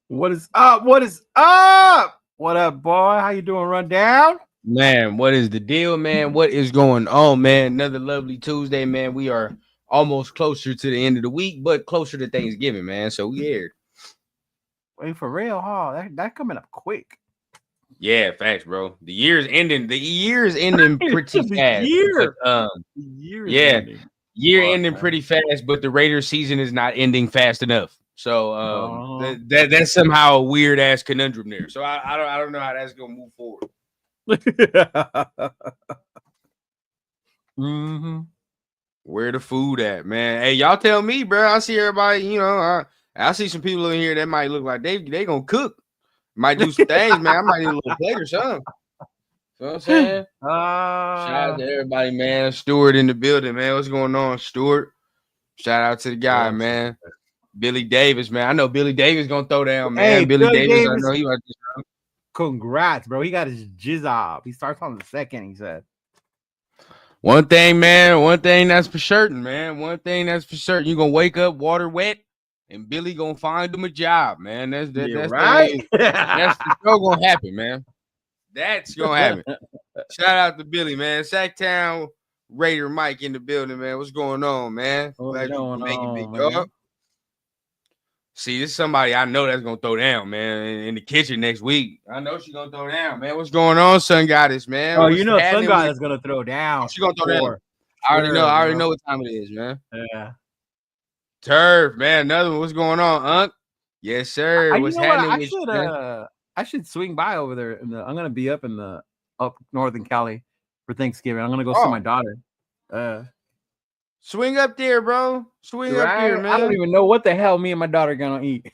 What is up? What is up? What up, boy? How you doing, Rundown? Man, what is the deal, man? What is going on, man? Another lovely Tuesday, man. We are almost closer to the end of the week, but closer to Thanksgiving, man. So we here. Wait, for real, huh? That coming up quick. Yeah, facts, bro. The year's ending. The year's ending pretty The fast. year. But, The year is yeah, ending. year Fuck, ending man. pretty fast, but the Raiders season is not ending fast enough. So Uh-huh. that's somehow a weird ass conundrum there. So I don't know how that's gonna move forward. Mm-hmm. Where the food at, man? Hey, y'all tell me, bro. I see everybody, I see some people in here that might look like they gonna cook. Might do some things, man. I might need a little plate or something. You know what I'm saying? Shout out to everybody, man. Stuart in the building, man. What's going on, Stuart? Shout out to the guy, man. Billy Davis, man. I know Billy Davis gonna throw down, man. Hey, Billy Davis, I Davis. know he about to. Congrats, bro. He got his jizz off. He starts on the second, he said. One thing, man. One thing that's for certain, man. One thing that's for certain. You're gonna wake up water wet, and Billy gonna find him a job, man. That's right. That's for sure gonna happen, man. That's gonna happen. Shout out to Billy, man. Sacktown Raider Mike in the building, man. What's going on, man? Glad you can make it, big dog. See, this is somebody I know that's gonna throw down, man, in the kitchen next week. I know she's gonna throw down, man. What's going on, Sun Goddess, man? Oh, What's Sun Goddess is gonna throw down. She's gonna throw down. I already know what time it is, man. Yeah. Turf, man. Another one. What's going on, Unc? Yes, sir. What's happening? I should swing by over there. I'm gonna be up northern Cali for Thanksgiving. I'm gonna go see my daughter. Swing up there, bro. Swing up there, man. I don't even know what the hell me and my daughter gonna eat.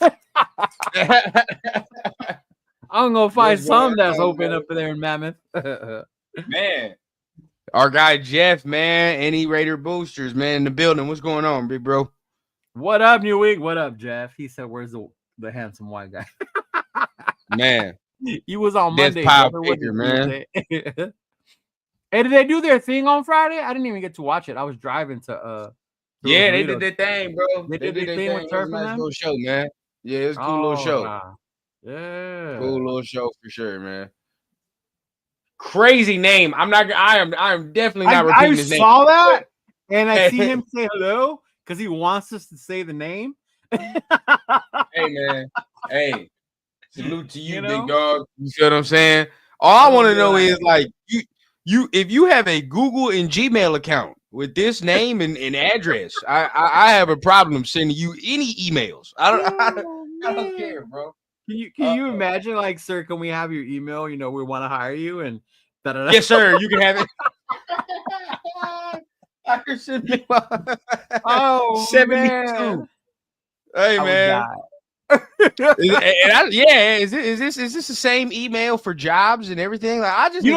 I'm gonna find some that's open up there in Mammoth. Man. Our guy Jeff, man. Any Raider boosters, man, in the building. What's going on, big bro? What up, New Week? What up, Jeff? He said, "Where's the handsome white guy?" Man, he was on Monday. Figure, man. Hey, did they do their thing on Friday? I didn't even get to watch it. I was driving to yeah, they did their thing, bro. They did their thing with Turf, nice little show, man. Yeah, it's a cool little show. Wow. Yeah, cool little show for sure, man. Crazy name. I am definitely not repeating his name. I saw that, and I see him say hello because he wants us to say the name. Hey, man. Hey, salute to you, big dog. You see what I'm saying? All I want to know is like you if you have a Google and Gmail account with this name and address, I have a problem sending you any emails. I don't care, bro. Can you imagine, like, sir, can we have your email? We want to hire you, and da-da-da. Yes, sir. You can have it. I can send you. 72. Man. Hey, man. Is this the same email for jobs and everything? Like, I just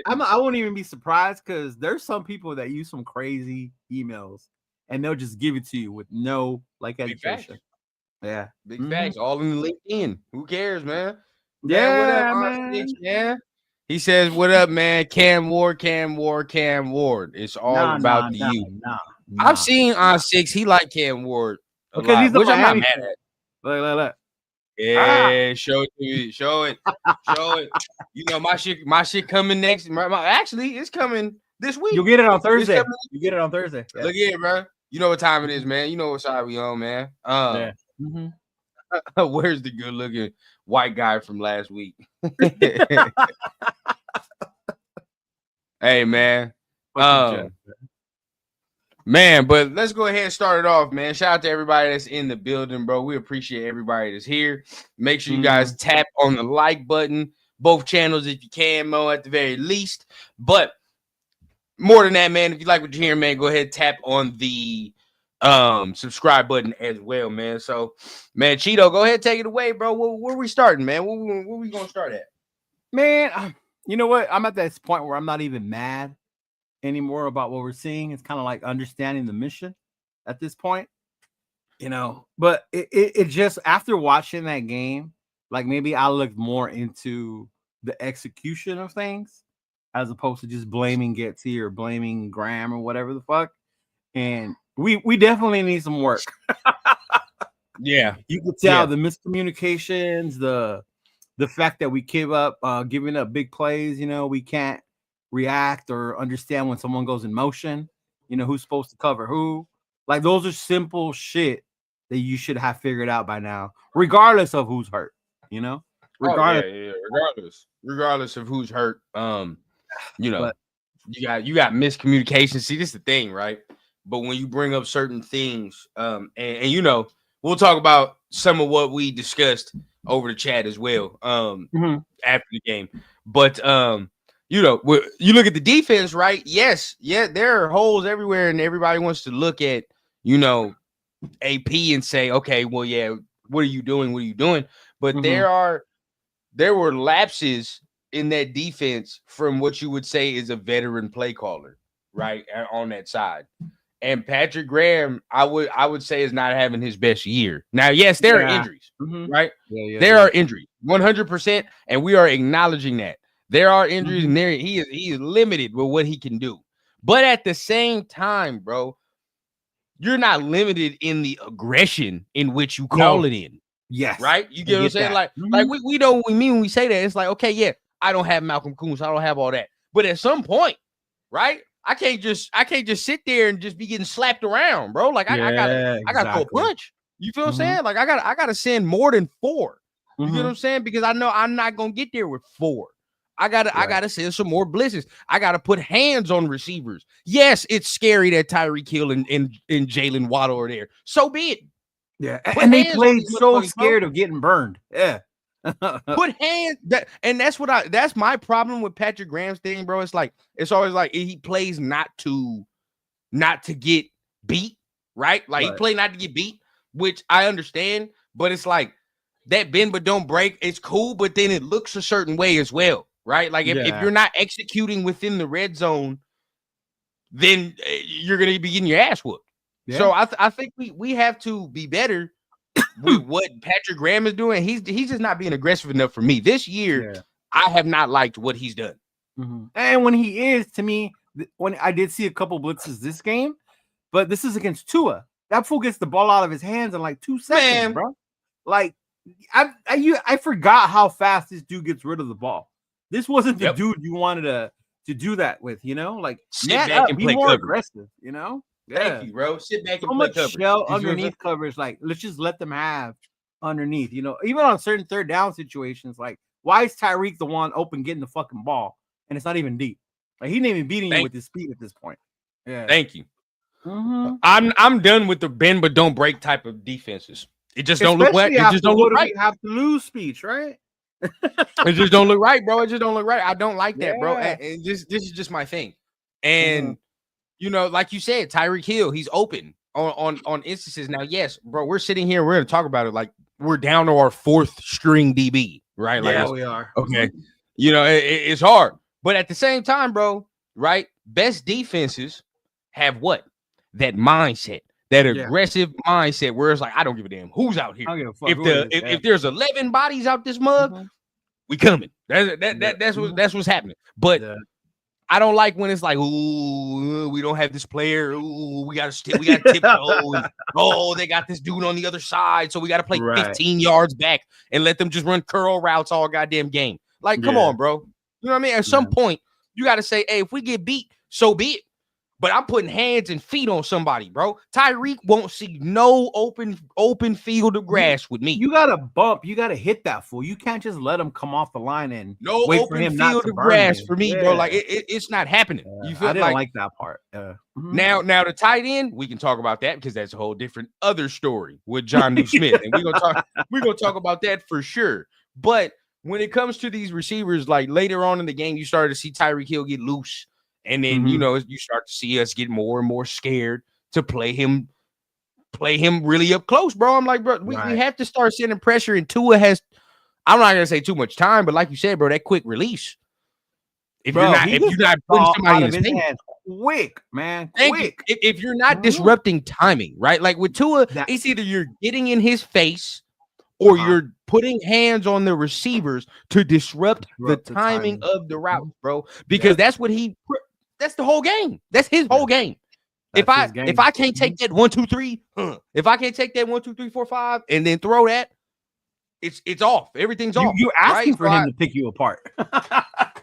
I won't even be surprised because there's some people that use some crazy emails and they'll just give it to you with no education. Yeah, big facts, all in LinkedIn. Who cares, man? Yeah, man. He says, "What up, man? Cam Ward. It's all about the youth." I've seen on 6. He like Cam Ward because he's which I'm not mad at. Look. Yeah, show it to me. Show it. My shit coming next. Actually, it's coming this week. You'll get it on Thursday. Yeah. Look here, bro. You know what time it is, man. You know what side we on, man. Yeah. Where's the good looking white guy from last week? Hey, man. Man, but let's go ahead and start it off, man. Shout out to everybody that's in the building, bro. We appreciate everybody that's here. Make sure you guys tap on the like button, both channels if you can, Mo, at the very least. But more than that, man, if you like what you're hearing, man, go ahead and tap on the subscribe button as well, man. So, man, Chido, go ahead and take it away, bro. Where we starting, man? Where we gonna start at? Man, you know what? I'm at this point where I'm not even mad anymore about what we're seeing. It's kind of like understanding the mission at this point, but it just, after watching that game, like, maybe I looked more into the execution of things as opposed to just blaming Getsy or blaming Graham or whatever the fuck. And we definitely need some work. Yeah. You could tell the miscommunications, the fact that we give up giving up big plays. We can't react or understand when someone goes in motion. Who's supposed to cover who. Like, those are simple shit that you should have figured out by now, regardless of who's hurt. Regardless of who's hurt. But you got miscommunication. See, this is the thing, right? But when you bring up certain things, and we'll talk about some of what we discussed over the chat as well after the game. But you look at the defense, right? Yes, there are holes everywhere, and everybody wants to look at AP and say, okay, well, yeah, what are you doing? But there were lapses in that defense from what you would say is a veteran play caller, right, on that side. And Patrick Graham, I would say, is not having his best year. Now, yes, there are injuries, right? There are injuries, 100%, and we are acknowledging that. There are injuries, and he is limited with what he can do. But at the same time, bro, you're not limited in the aggression in which you call it in. Yes. Right? You get what I'm saying? That. Like we know what we mean when we say that. It's like, okay, yeah, I don't have Malcolm Kuntz. I don't have all that. But at some point, right? I can't just sit there and just be getting slapped around, bro. Like I gotta go punch. You feel what I'm saying? Like I gotta send more than 4. You get what I'm saying? Because I know I'm not gonna get there with 4. I gotta send some more blitzes. I gotta put hands on receivers. Yes, it's scary that Tyreek Hill and Jalen Waddle are there. So be it. Yeah, and they played so scared of getting burned. Yeah. Put hands that's my problem with Patrick Graham's thing, bro. It's always like he plays not to get beat, right? Like he played not to get beat, which I understand, but it's like that bend but don't break. It's cool, but then it looks a certain way as well, right? Like if you're not executing within the red zone, then you're gonna be getting your ass whooped. Yeah. So I think we have to be better with what Patrick Graham is doing. He's just not being aggressive enough for me this year. I have not liked what he's done. And when he is, to me, when I did see a couple blitzes this game, but this is against Tua. That fool gets the ball out of his hands in like 2 seconds, bro. Like I forgot how fast this dude gets rid of the ball. This wasn't the dude you wanted to do that with, Like sit back and play more cover. Aggressive, Thank you, bro. Sit back and so play much cover. Shell underneath coverage. Like, let's just let them have underneath. Even on certain third down situations, like, why is Tyreek the one open getting the fucking ball and it's not even deep? Like, he ain't even beating you with his speed at this point. Yeah. Thank you. I'm done with the bend but don't break type of defenses. It just don't look right. It just don't look right. We have to lose speech, right? It just don't look right, bro. It just don't look right. I don't like that, bro. And this is just my thing. And like you said, Tyreek Hill, he's open on instances. Now, yes, bro, we're sitting here, we're gonna talk about it like we're down to our 4th string DB, right? Like we are. Okay. It's hard. But at the same time, bro, right? Best defenses have what? That mindset, that aggressive mindset where it's like, I don't give a damn who's out here. If there's 11 bodies out this mug, we coming. That's what's happening. But I don't like when it's like, ooh, we don't have this player. Ooh, we got to tiptoe. Oh, they got this dude on the other side, so we got to play 15 yards back and let them just run curl routes all goddamn game. Like, come on, bro. You know what I mean? At some point, you got to say, hey, if we get beat, so be it. But I'm putting hands and feet on somebody, bro. Tyreek won't see no open field of grass with me. You gotta bump. You gotta hit that fool. You can't just let him come off the line and no wait open for him field of grass for me, bro. Like it's not happening. You feel? I didn't like that part. Now the tight end, we can talk about that because that's a whole different other story with John New Smith, and we're gonna talk about that for sure. But when it comes to these receivers, like later on in the game, you started to see Tyreek Hill get loose. And then, you start to see us get more and more scared to play him really up close, bro. I'm like, bro, we have to start sending pressure. And Tua has, I'm not going to say too much time, but like you said, bro, that quick release. If you're not putting somebody in his hands quick, man, quick. If you're not disrupting timing, right? Like with Tua, it's either you're getting in his face or you're putting hands on the receivers to disrupt the timing of the route, bro. Because that's what that's the whole game. That's his whole game. If I can't take that 1, 2, 3, if I can't take that 1, 2, 3, 4, 5, and then throw that, it's off. Everything's off. You're asking right? for him to pick you apart.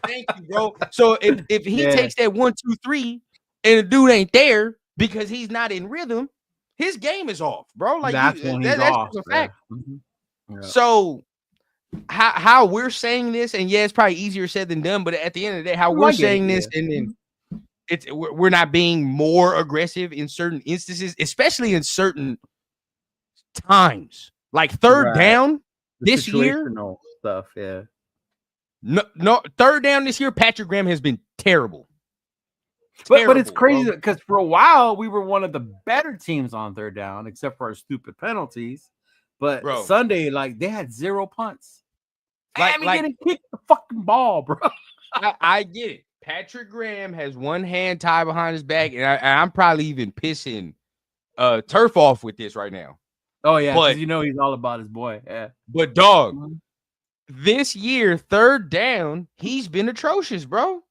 Thank you, bro. So if he takes that 1, 2, 3, and the dude ain't there because he's not in rhythm, his game is off, bro. Like that's that's off, just a fact. Mm-hmm. Yeah. So how we're saying this, and yeah, it's probably easier said than done, but at the end of the day, how we're saying this, and then we're not being more aggressive in certain instances, especially in certain times, like third down this year. Stuff, yeah. No, third down this year, Patrick Graham has been terrible. But it's crazy because for a while we were one of the better teams on third down, except for our stupid penalties. But Sunday, like they had 0 punts. Like getting kicked the fucking ball, bro. I get it. Patrick Graham has one hand tied behind his back, and I'm probably even pissing Turf off with this right now. Oh yeah, because he's all about his boy. Yeah, but dog, this year third down, he's been atrocious, bro.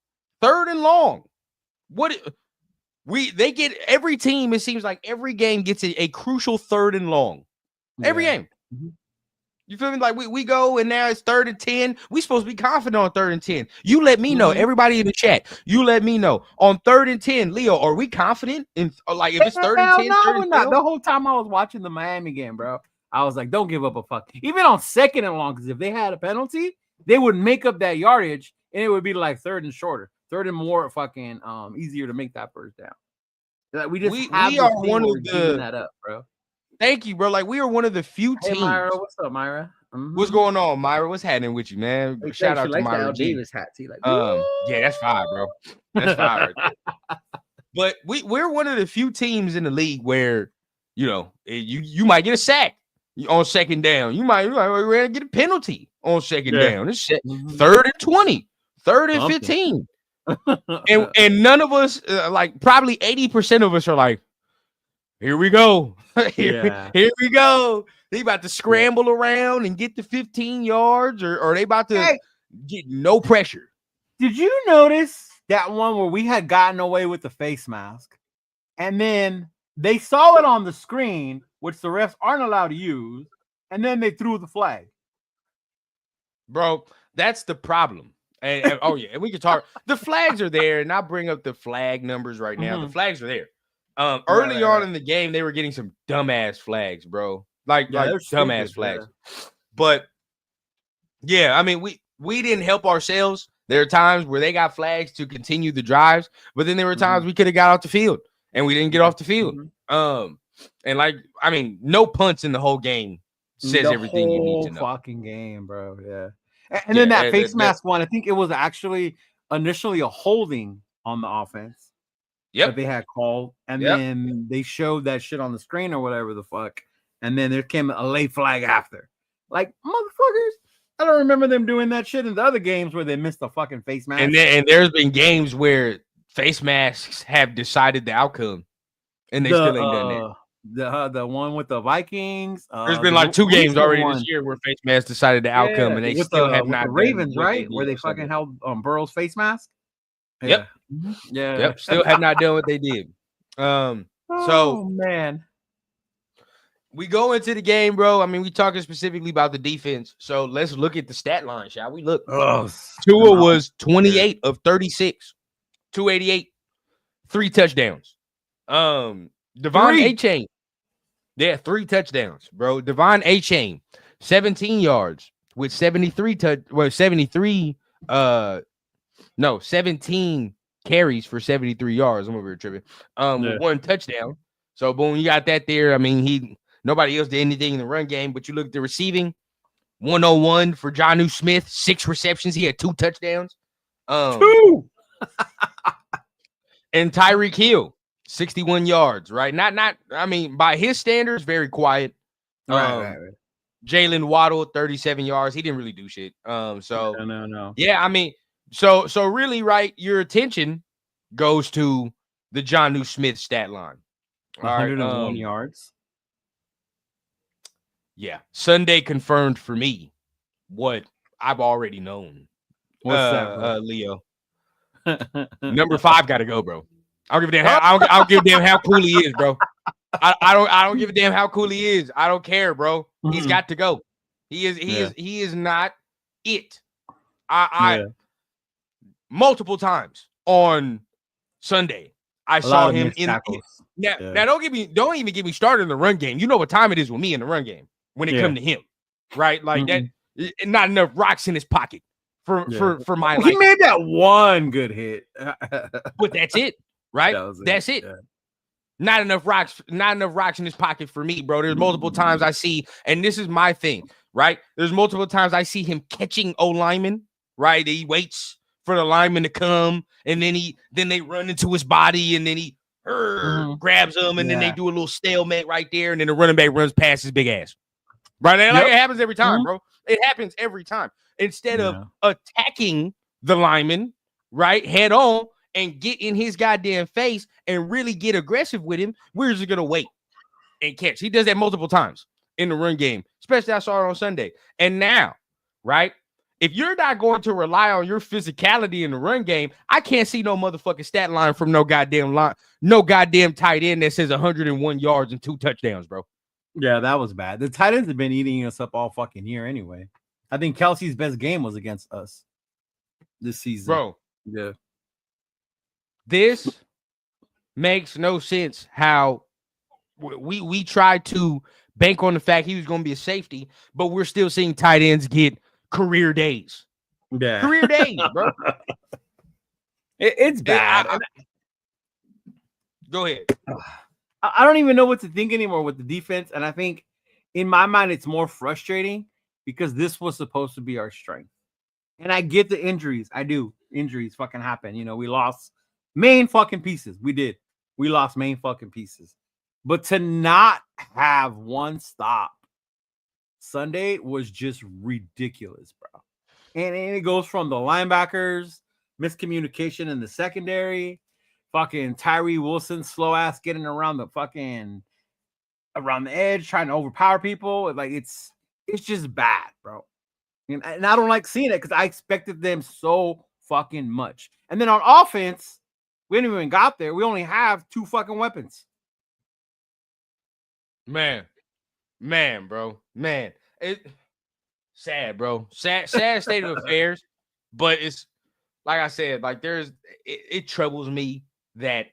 Third and long. They get every team. It seems like every game gets a crucial third and long. Every game. Mm-hmm. You feel me? Like we go and now it's 3rd and 10. We supposed to be confident on 3rd and 10. You let me know, everybody in the chat. You let me know on 3rd and 10, Leo. Are we confident in like if it's 3rd and 10? No, we're not. The whole time I was watching the Miami game, bro, I was like, don't give up a fuck. Even on 2nd and long, because if they had a penalty, they would make up that yardage, and it would be like 3rd and shorter, 3rd and more fucking easier to make that first down. Like we are one of the that up, bro. Thank you, bro. Like we are one of the few teams. Hey, Myra, what's up, Myra? Mm-hmm. What's going on, Myra? What's happening with you, man? Shout out to Myra Davis hat. Like, yeah, that's fire, bro. That's fire. Right there. But we're one of the few teams in the league where you might get a sack on 2nd down. You might get a penalty on 2nd down. It's 3rd and 20, 3rd and 15, and none of us, like probably 80% of us, are like, here we go. Here we go. They about to scramble around and get to 15 yards, or they about to get no pressure. Did you notice that one where we had gotten away with the face mask, and then they saw it on the screen, which the refs aren't allowed to use, and then they threw the flag? Bro, that's the problem. And we can talk. The flags are there, and I'll bring up the flag numbers right now. The flags are there. Early on in the game, they were getting some dumbass flags, bro. Like dumbass flags. But yeah, I mean, we didn't help ourselves. There are times where they got flags to continue the drives, but then there were times we could have got off the field and we didn't get off the field. And like, I mean, no punts in the whole game says everything you need to know. Fucking game, bro. Yeah. And then that face mask one, I think it was actually initially a holding on the offense. That they had called, and then they showed that shit on the screen or whatever the fuck, and then there came a late flag after. Like, motherfuckers, I don't remember them doing that shit in the other games where they missed the fucking face mask. And there's been games where face masks have decided the outcome, and they still ain't done that. The one with the Vikings. There's been like 2 games already this year where face masks decided the outcome, and they still have not. The Ravens, right? Where they fucking held Burrow's face mask. Yep. Still have not done what they did. So man, we go into the game, bro. I mean, we talking specifically about the defense. So let's look at the stat line, shall we? Look, Tua was 28 of 36, 288, 3 touchdowns. Devon Achane, 3 touchdowns, bro. Devon Achane, 17 yards with 17 carries for 73 yards. I'm over here tripping. With 1 touchdown. So boom, you got that there. I mean, nobody else did anything in the run game, but you look at the receiving, 101 for Jonnu Smith, 6 receptions. He had 2 touchdowns. 2. And Tyreek Hill, 61 yards, right? Not I mean, by his standards, very quiet. Right. Jalen Waddle, 37 yards. He didn't really do shit. So no. Yeah, I mean, so really, right, your attention goes to the Jonnu Smith stat line. 101 yards. Yeah. Sunday confirmed for me what I've already known. What's that, bro? Leo? Number 5 got to go, bro. I don't give a damn. I don't give a damn how cool he is, bro. I don't give a damn how cool he is. I don't care, bro. He's got to go. He is not it. I multiple times on Sunday I saw him in now don't even get me started in the run game. You know what time it is with me in the run game when it comes to him, right? Like that, not enough rocks in his pocket for my life. He made that one good hit, but that's it, right? That's it. Yeah. Not enough rocks in his pocket for me, bro. There's multiple times I see, and this is my thing, right? There's multiple times I see him catching O-lineman, right? He waits for the lineman to come, and then they run into his body, and then he grabs them, and then they do a little stalemate right there, and then the running back runs past his big ass. Right? And like it happens every time, bro. It happens every time. Instead of attacking the lineman, right, head on, and get in his goddamn face and really get aggressive with him, we're just gonna wait and catch. He does that multiple times in the run game, especially I saw it on Sunday. And now, right, if you're not going to rely on your physicality in the run game, I can't see no motherfucking stat line from no goddamn tight end that says 101 yards and 2 touchdowns, bro. Yeah, that was bad. The tight ends have been eating us up all fucking year anyway. I think Kelsey's best game was against us this season, bro. Yeah. This makes no sense how we tried to bank on the fact he was going to be a safety, but we're still seeing tight ends get career days. Yeah. Career days, bro. It's bad. Go ahead. I don't even know what to think anymore with the defense, and I think in my mind it's more frustrating because this was supposed to be our strength. And I get the injuries. I do. Injuries fucking happen. You know, we lost main fucking pieces. We did. We lost main fucking pieces. But to not have one stop Sunday was just ridiculous, bro. And it goes from the linebackers, miscommunication in the secondary, fucking Tyree Wilson slow ass getting around the edge, trying to overpower people. Like it's just bad, bro. And I don't like seeing it because I expected them so fucking much. And then on offense, we didn't even got there. We only have 2 fucking weapons. Man, bro. Man. It sad, bro. Sad state of affairs. But it's like I said, like it troubles me that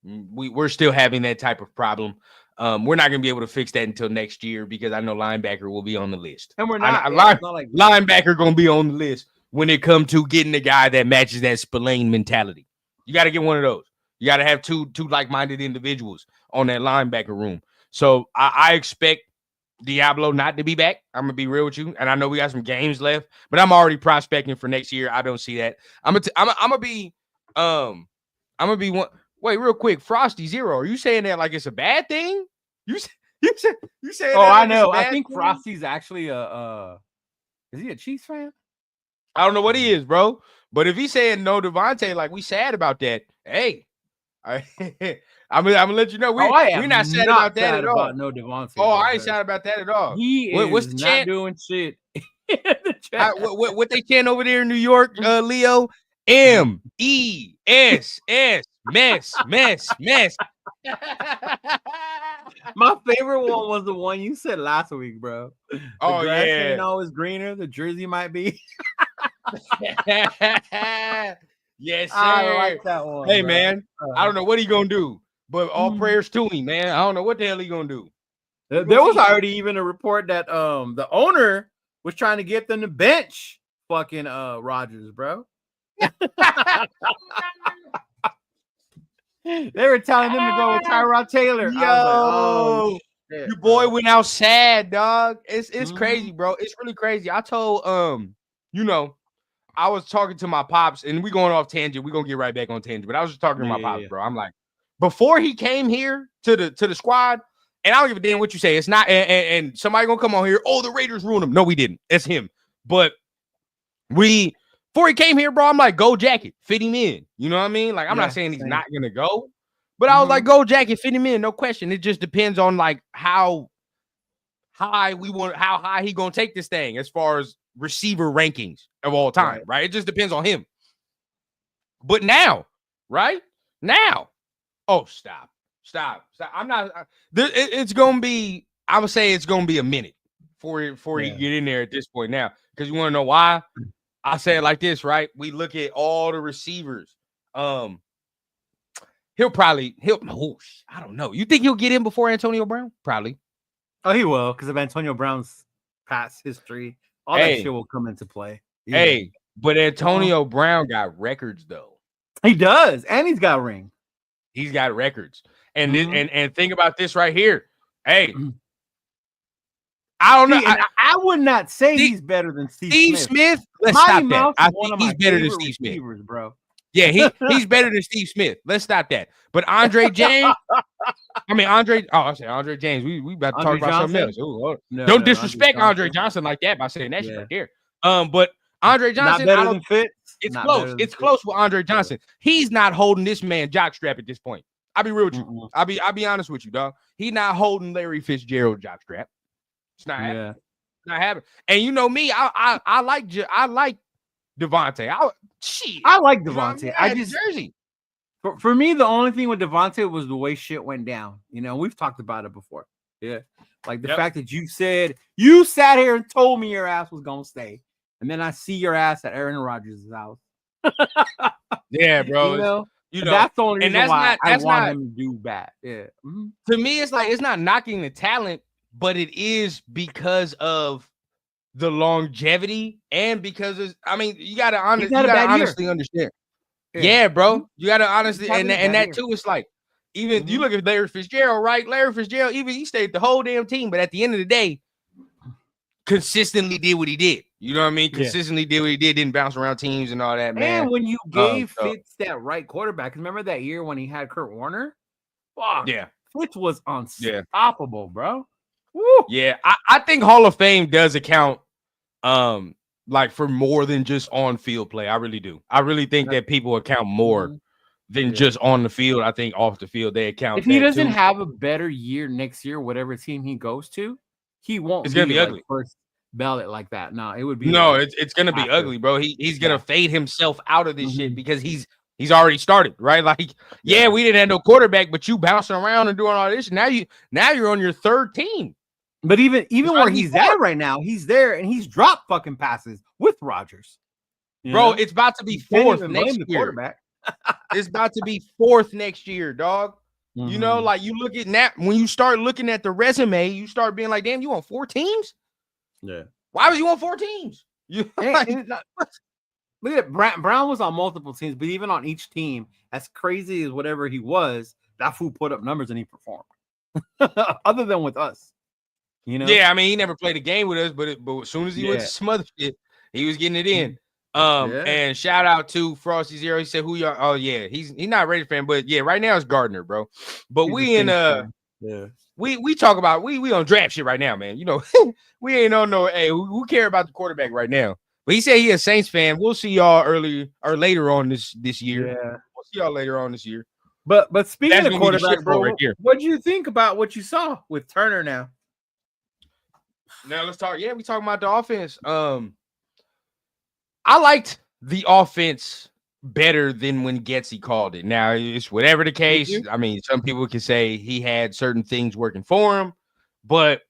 we're still having that type of problem. We're not gonna be able to fix that until next year because I know linebacker will be on the list. And we're not. Linebacker gonna be on the list when it comes to getting the guy that matches that Spillane mentality. You got to get one of those. You got to have two like-minded individuals on that linebacker room. So I expect Diablo not to be back. I'm gonna be real with you, and I know we got some games left, but I'm already prospecting for next year. I don't see that. I'm gonna be one. Wait, real quick, Frosty Zero. Are you saying that like it's a bad thing? You saying? Oh, I know. I think Frosty's actually is he a Chiefs fan? I don't know what he is, bro. But if he's saying no Devante, like we sad about that, hey, I'm gonna let you know we're not sad about that at all. No Devante. Oh, I ain't sad about that at all. What's the chant? Doing shit. What they chant over there in New York, Leo? MESS mess. My favorite one was the one you said last week, bro. The grass ain't always greener. The jersey might be. Yes, sir. I like that one. Hey, bro. Man, I don't know what he gonna do, but all prayers to him, man. I don't know what the hell he gonna do. There was already even a report that the owner was trying to get them to bench fucking Rodgers, bro. They were telling them to go with Tyrod Taylor. Yo, like, oh, shit, your boy went out sad, dog. It's crazy, bro. It's really crazy. I told I was talking to my pops, and we going off tangent. We're gonna get right back on tangent, but I was just talking to my pops, bro. I'm like, before he came here to the squad, and I don't give a damn what you say. It's not, and somebody gonna come on here. Oh, the Raiders ruined him. No, we didn't. It's him. But before he came here, bro, I'm like, go jacket, fit him in. You know what I mean? Like, I'm not saying he's not gonna go, but I was like, go jacket, fit him in, no question. It just depends on like how high he gonna take this thing as far as receiver rankings of all time, right? It just depends on him. But now, right? now. Oh, stop. I'm not. It's gonna be. I would say it's gonna be a minute before you get in there at this point now. Because you want to know why? I say it like this, right? We look at all the receivers. He'll. I don't know. You think he'll get in before Antonio Brown? Probably. Oh, he will, because of Antonio Brown's past history. All that shit will come into play. Yeah. Hey, but Antonio Brown got records though. He does, and he's got a ring. He's got records, and and think about this right here. Hey, I don't know. I would not say he's better than Steve Smith. Let's stop that. I think he's better than Steve Smith, bro. Yeah, he's better than Steve Smith. Let's stop that. But Andre James, I say Andre James. We about to talk about something else. Don't disrespect Andre Johnson like that by saying that shit right there. But Andre Johnson, not better than Fitz. It's close. It's close with Andre Johnson. He's not holding this man jockstrap at this point. I'll be real with you. I'll be honest with you, dog. He's not holding Larry Fitzgerald jockstrap. It's not happening. It's not happening. And you know me, I like Devante. I like Devante. I just jersey. For me, the only thing with Devante was the way shit went down. You know, we've talked about it before. Yeah. Like the fact that you sat here and told me your ass was gonna stay. And then I see your ass at Aaron Rodgers' house. Yeah, bro. You know, that's the only reason why I want him to do bad. Yeah. Mm-hmm. To me, it's like it's not knocking the talent, but it is because of the longevity and because you gotta honestly understand. Yeah, bro. You gotta honestly and that too is like even you look at Larry Fitzgerald, right? Larry Fitzgerald, even he stayed the whole damn team, but at the end of the day, consistently did what he did. You know what I mean? Consistently did what he did, didn't bounce around teams and all that, man. And when you gave Fitz that right quarterback, remember that year when he had Kurt Warner? Fuck. Yeah. Fitz was unstoppable, bro. Woo. Yeah, I think Hall of Fame does account like for more than just on field play. I really do. I really think that people account more than just on the field. I think off the field they account. If he doesn't have a better year next year, whatever team he goes to, he won't. It's gonna be ugly. First ballot like that. No, it would be. No, it's gonna be ugly, bro. He's gonna fade himself out of this shit because he's already started, right? Like, we didn't have no quarterback, but you bouncing around and doing all this. Now you're on your third team. But even where he's at right now, he's there and he's dropped fucking passes with Rodgers. Bro, it's about to be fourth next year. It's about to be fourth next year, dog. Mm-hmm. You know, like you look at that when you start looking at the resume, you start being like, damn, you want 4 teams? Yeah. Why was you on 4 teams? Look at Brown was on multiple teams, but even on each team, as crazy as whatever he was, that fool put up numbers and he performed. Other than with us. You know? Yeah, I mean, he never played a game with us, but as soon as he went to smother shit, he was getting it in. And shout out to Frosty Zero. He said, "Who y'all?" Oh yeah, he's not a Raiders fan, but yeah, right now it's Gardner, bro. But he's we talk about we on draft shit right now, man. You know, we ain't on no. Hey, who care about the quarterback right now? But he said he a Saints fan. We'll see y'all later on this year. Yeah, we'll see y'all later on this year. But speaking of quarterback, bro, what do you think about what you saw with Turner now? Now let's talk. Yeah, we talking about the offense. I liked the offense better than when Getsy called it. Now it's whatever the case. I mean, some people can say he had certain things working for him, but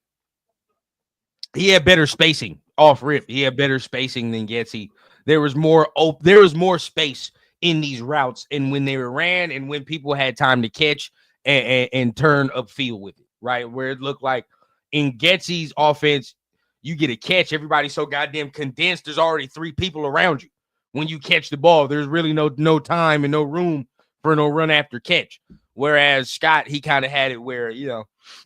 he had better spacing off rip. He had better spacing than Getsy. There was more space in these routes, and when they were ran, and when people had time to catch and turn upfield with it, right? Where it looked like. In Getsy's offense, you get a catch. Everybody's so goddamn condensed. There's already 3 people around you. When you catch the ball, there's really no time and no room for no run after catch. Whereas Scott, he kind of had it where, you know,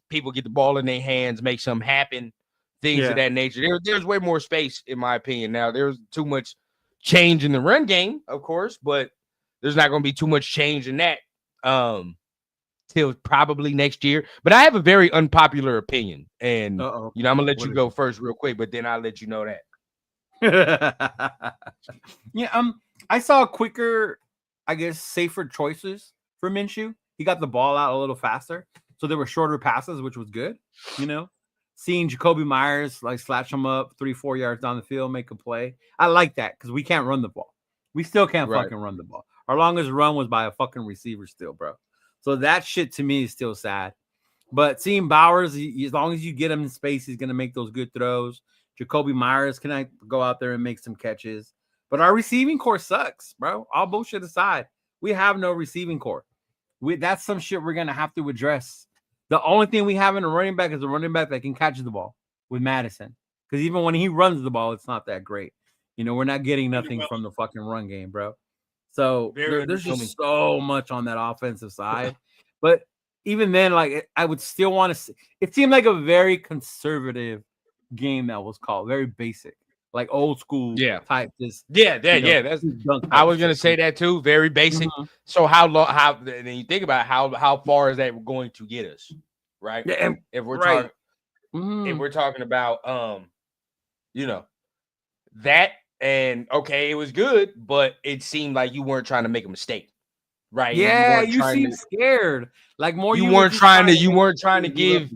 people get the ball in their hands, make something happen, things of that nature. There's way more space, in my opinion. Now, there's too much change in the run game, of course, but there's not going to be too much change in that. Till probably next year, but I have a very unpopular opinion, and I'm gonna let you go first real quick, but then I'll let you know that. I saw quicker, I guess, safer choices for Minshew. He got the ball out a little faster, so there were shorter passes, which was good. You know, seeing Jacoby Myers like slash him up 3-4 yards down the field, make a play. I like that because we can't run the ball. We still can't fucking run the ball. Our longest run was by a fucking receiver still, bro. So that shit to me is still sad. But seeing Bowers, as long as you get him in space, he's going to make those good throws. Jacoby Myers can go out there and make some catches. But our receiving core sucks, bro. All bullshit aside, we have no receiving core. That's some shit we're going to have to address. The only thing we have in a running back is a running back that can catch the ball with Madison. Because even when he runs the ball, it's not that great. You know, we're not getting nothing from the fucking run game, bro. So there's just so much on that offensive side. But even then, like, I would still want to see. It seemed like a very conservative game that was called, very basic, like old school type. That's I was gonna say that too. Very basic. Mm-hmm. So how long? Then you think about how far is that going to get us, right? Yeah, if we're talking, if we're talking about you know, that and okay, it was good, but it seemed like you weren't trying to make a mistake. Right. Yeah, you seem scared. Like more you weren't trying to give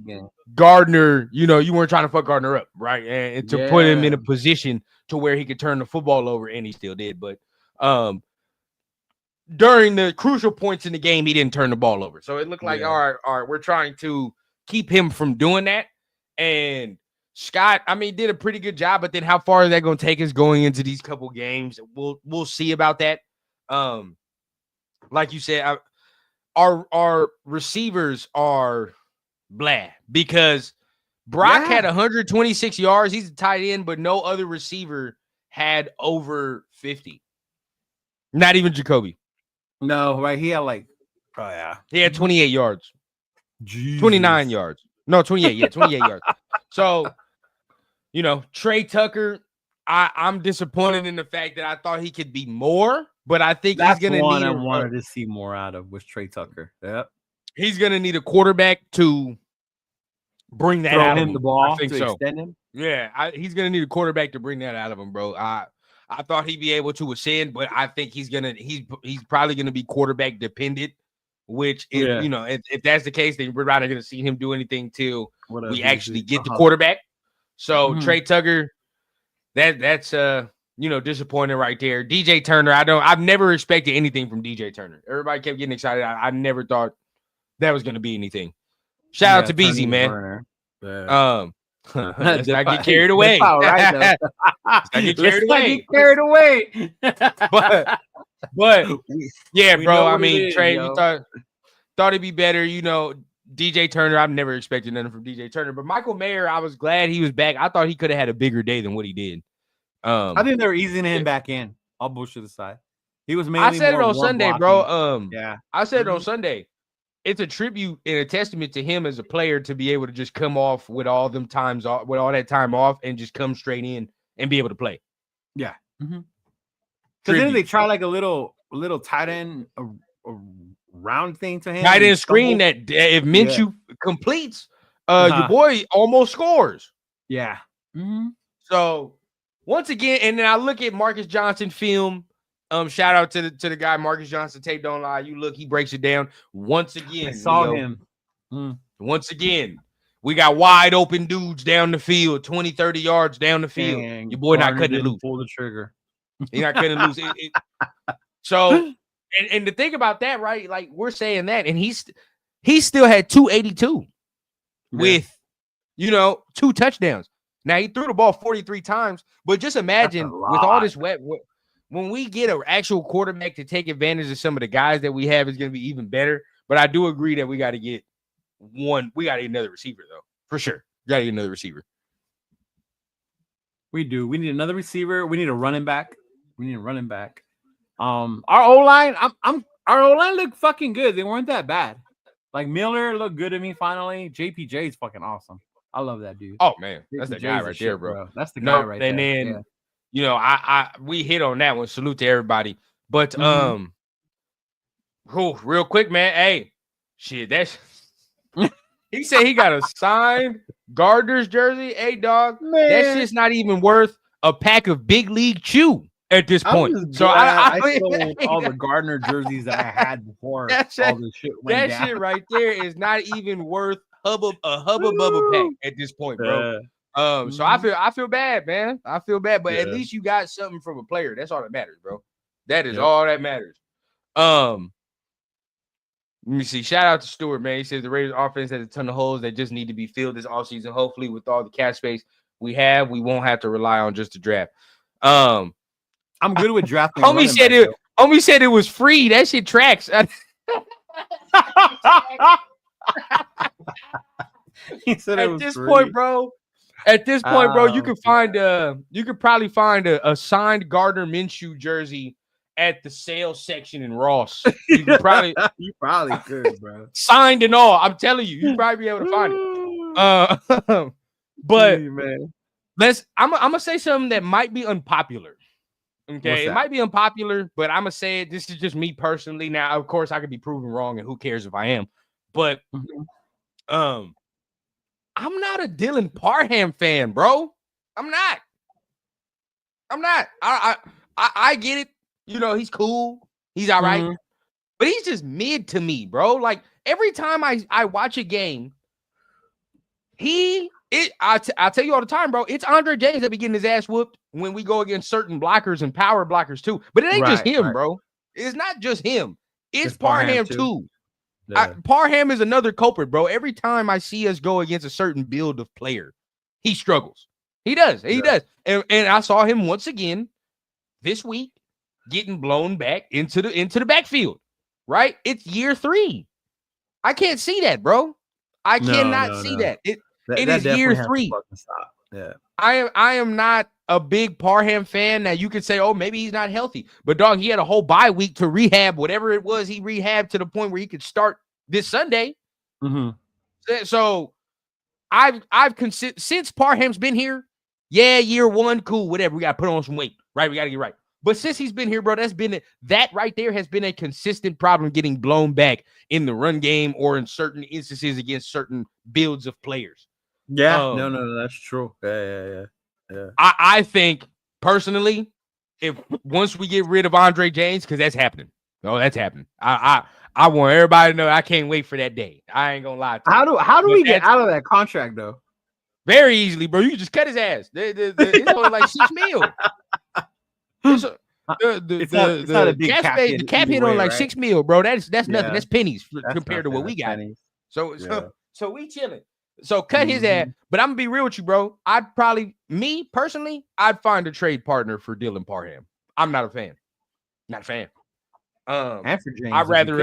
Gardner, you weren't trying to fuck Gardner up, right? And to put him in a position to where he could turn the football over, and he still did. But during the crucial points in the game, he didn't turn the ball over. So it looked like all right, we're trying to keep him from doing that. And Scott, I mean, did a pretty good job, but then how far is that going to take us going into these couple games? We'll see about that. Like you said, our receivers are blah because Brock had 126 yards. He's a tight end, but no other receiver had over 50. Not even Jacoby. No, right? He had he had 28 yards. Jesus. 29 yards. No, 28. Yeah, 28 yards. So, Trey Tucker, I'm disappointed in the fact that I thought he could be more. But I think that's he's going to need. I wanted to see more out of was Trey Tucker. Yep, he's going to need a quarterback to bring that out of him. The ball I think to extend him. Yeah, he's going to need a quarterback to bring that out of him, bro. I thought he'd be able to ascend, but I think he's probably going to be quarterback dependent. Which is, if that's the case, then we're not going to see him do anything till we actually get the quarterback. So Trey Tucker, that's disappointing right there. DJ Turner, I've never expected anything from DJ Turner. Everybody kept getting excited. I never thought that was going to be anything. Shout out to BZ, man. Let's not get carried away. Let's not get carried away. but yeah, bro. I mean, Trey, we thought it'd be better. DJ Turner, I've never expected nothing from DJ Turner. But Michael Mayer, I was glad he was back. I thought he could have had a bigger day than what he did. I think they're easing him back in. All bullshit aside, he was mainly. I said it on Sunday, blocking. Bro. Yeah, I said it on Sunday. It's a tribute and a testament to him as a player to be able to just come off with all them times off, with all that time off, and just come straight in and be able to play. Yeah. Because then they try like a little tight end, a round thing to him. Tight end screen that if Minshew completes, your boy almost scores. Yeah. So. Once again, and then I look at Marcus Johnson film. Shout out to the guy Marcus Johnson. Tape don't lie. You look, he breaks it down. Once again, I saw him. Once again, we got wide open dudes down the field, 20, 30 yards down the field. Dang, your boy not cutting it loose. Pull the trigger. He's not cutting it loose. So, and to think about that, right? Like we're saying that, and he still had 282 with 2 touchdowns. Now, he threw the ball 43 times, but just imagine with all this when we get an actual quarterback to take advantage of some of the guys that we have, is going to be even better. But I do agree that we got to get another receiver, though, for sure. Got to get another receiver. We do. We need another receiver. We need a running back. Our O-line, our O-line looked fucking good. They weren't that bad. Like Miller looked good to me finally. JPJ is fucking awesome. I love that dude. Oh man, that's the guy right there, bro. That's the guy right there. And then, we hit on that one. Salute to everybody. But real quick, man. Hey, shit, that's he said he got a signed Gardner's jersey. Hey, dog, that shit's not even worth a pack of Big League Chew at this point. So I sold all the Gardner jerseys that I had before. All this shit went down. Shit right there is not even worth a Hubba Bubba pack at this point, bro. So I feel bad, man. I feel bad, but at least you got something from a player. That's all that matters, bro. That is all that matters. Let me see. Shout out to Stewart, man. He says the Raiders offense has a ton of holes that just need to be filled this offseason. Hopefully, with all the cap space we have, we won't have to rely on just the draft. I'm good with drafting. Homie said it was free. That shit tracks. He said at this point, bro, you could probably find a signed Gardner Minshew jersey at the sales section in Ross. You probably could, bro. Signed and all. I'm telling you, you'd probably be able to find it. But man, I'm gonna say something that might be unpopular. Okay, it might be unpopular, but I'm gonna say it. This is just me personally. Now, of course, I could be proven wrong, and who cares if I am? But I'm not a Dylan Parham fan, bro. I'm not. I get it. You know, he's cool. He's all right. But he's just mid to me, bro. Like, every time I watch a game, I tell you all the time, bro, it's Andre James that be getting his ass whooped when we go against certain blockers and power blockers too. But it ain't just him, bro. It's not just him. It's Parham too. Yeah. Parham is another culprit, bro. Every time I see us go against a certain build of player, he struggles. He does. He does. And I saw him once again this week getting blown back into the backfield. Right? It's year 3. I can't see that, bro. I cannot see that. It is year 3. Yeah. I am not a big Parham fan. Now you could say, oh, maybe he's not healthy. But dog, he had a whole bye week to rehab whatever it was he rehabbed to the point where he could start this Sunday. So I've considered since Parham's been here, year 1, cool, whatever. We gotta put on some weight, right? We gotta get right. But since he's been here, bro, that right there has been a consistent problem getting blown back in the run game or in certain instances against certain builds of players. Yeah, no, that's true. Yeah. I think personally, if once we get rid of Andre James, because that's happening. No, that's happening. I want everybody to know I can't wait for that day. I ain't gonna lie to you. How do we get out of that contract though? Very easily, bro. You can just cut his ass. It's only like $6 million. It's not a big cap hit. The cap hit on like $6 million, bro. That's nothing. That's pennies compared to what we got. Pennies. So we chilling. So cut his ass. But I'm gonna be real with you, bro. I'd probably, me personally, I'd find a trade partner for Dylan Parham. I'm not a fan. Not a fan. And for James, I'd rather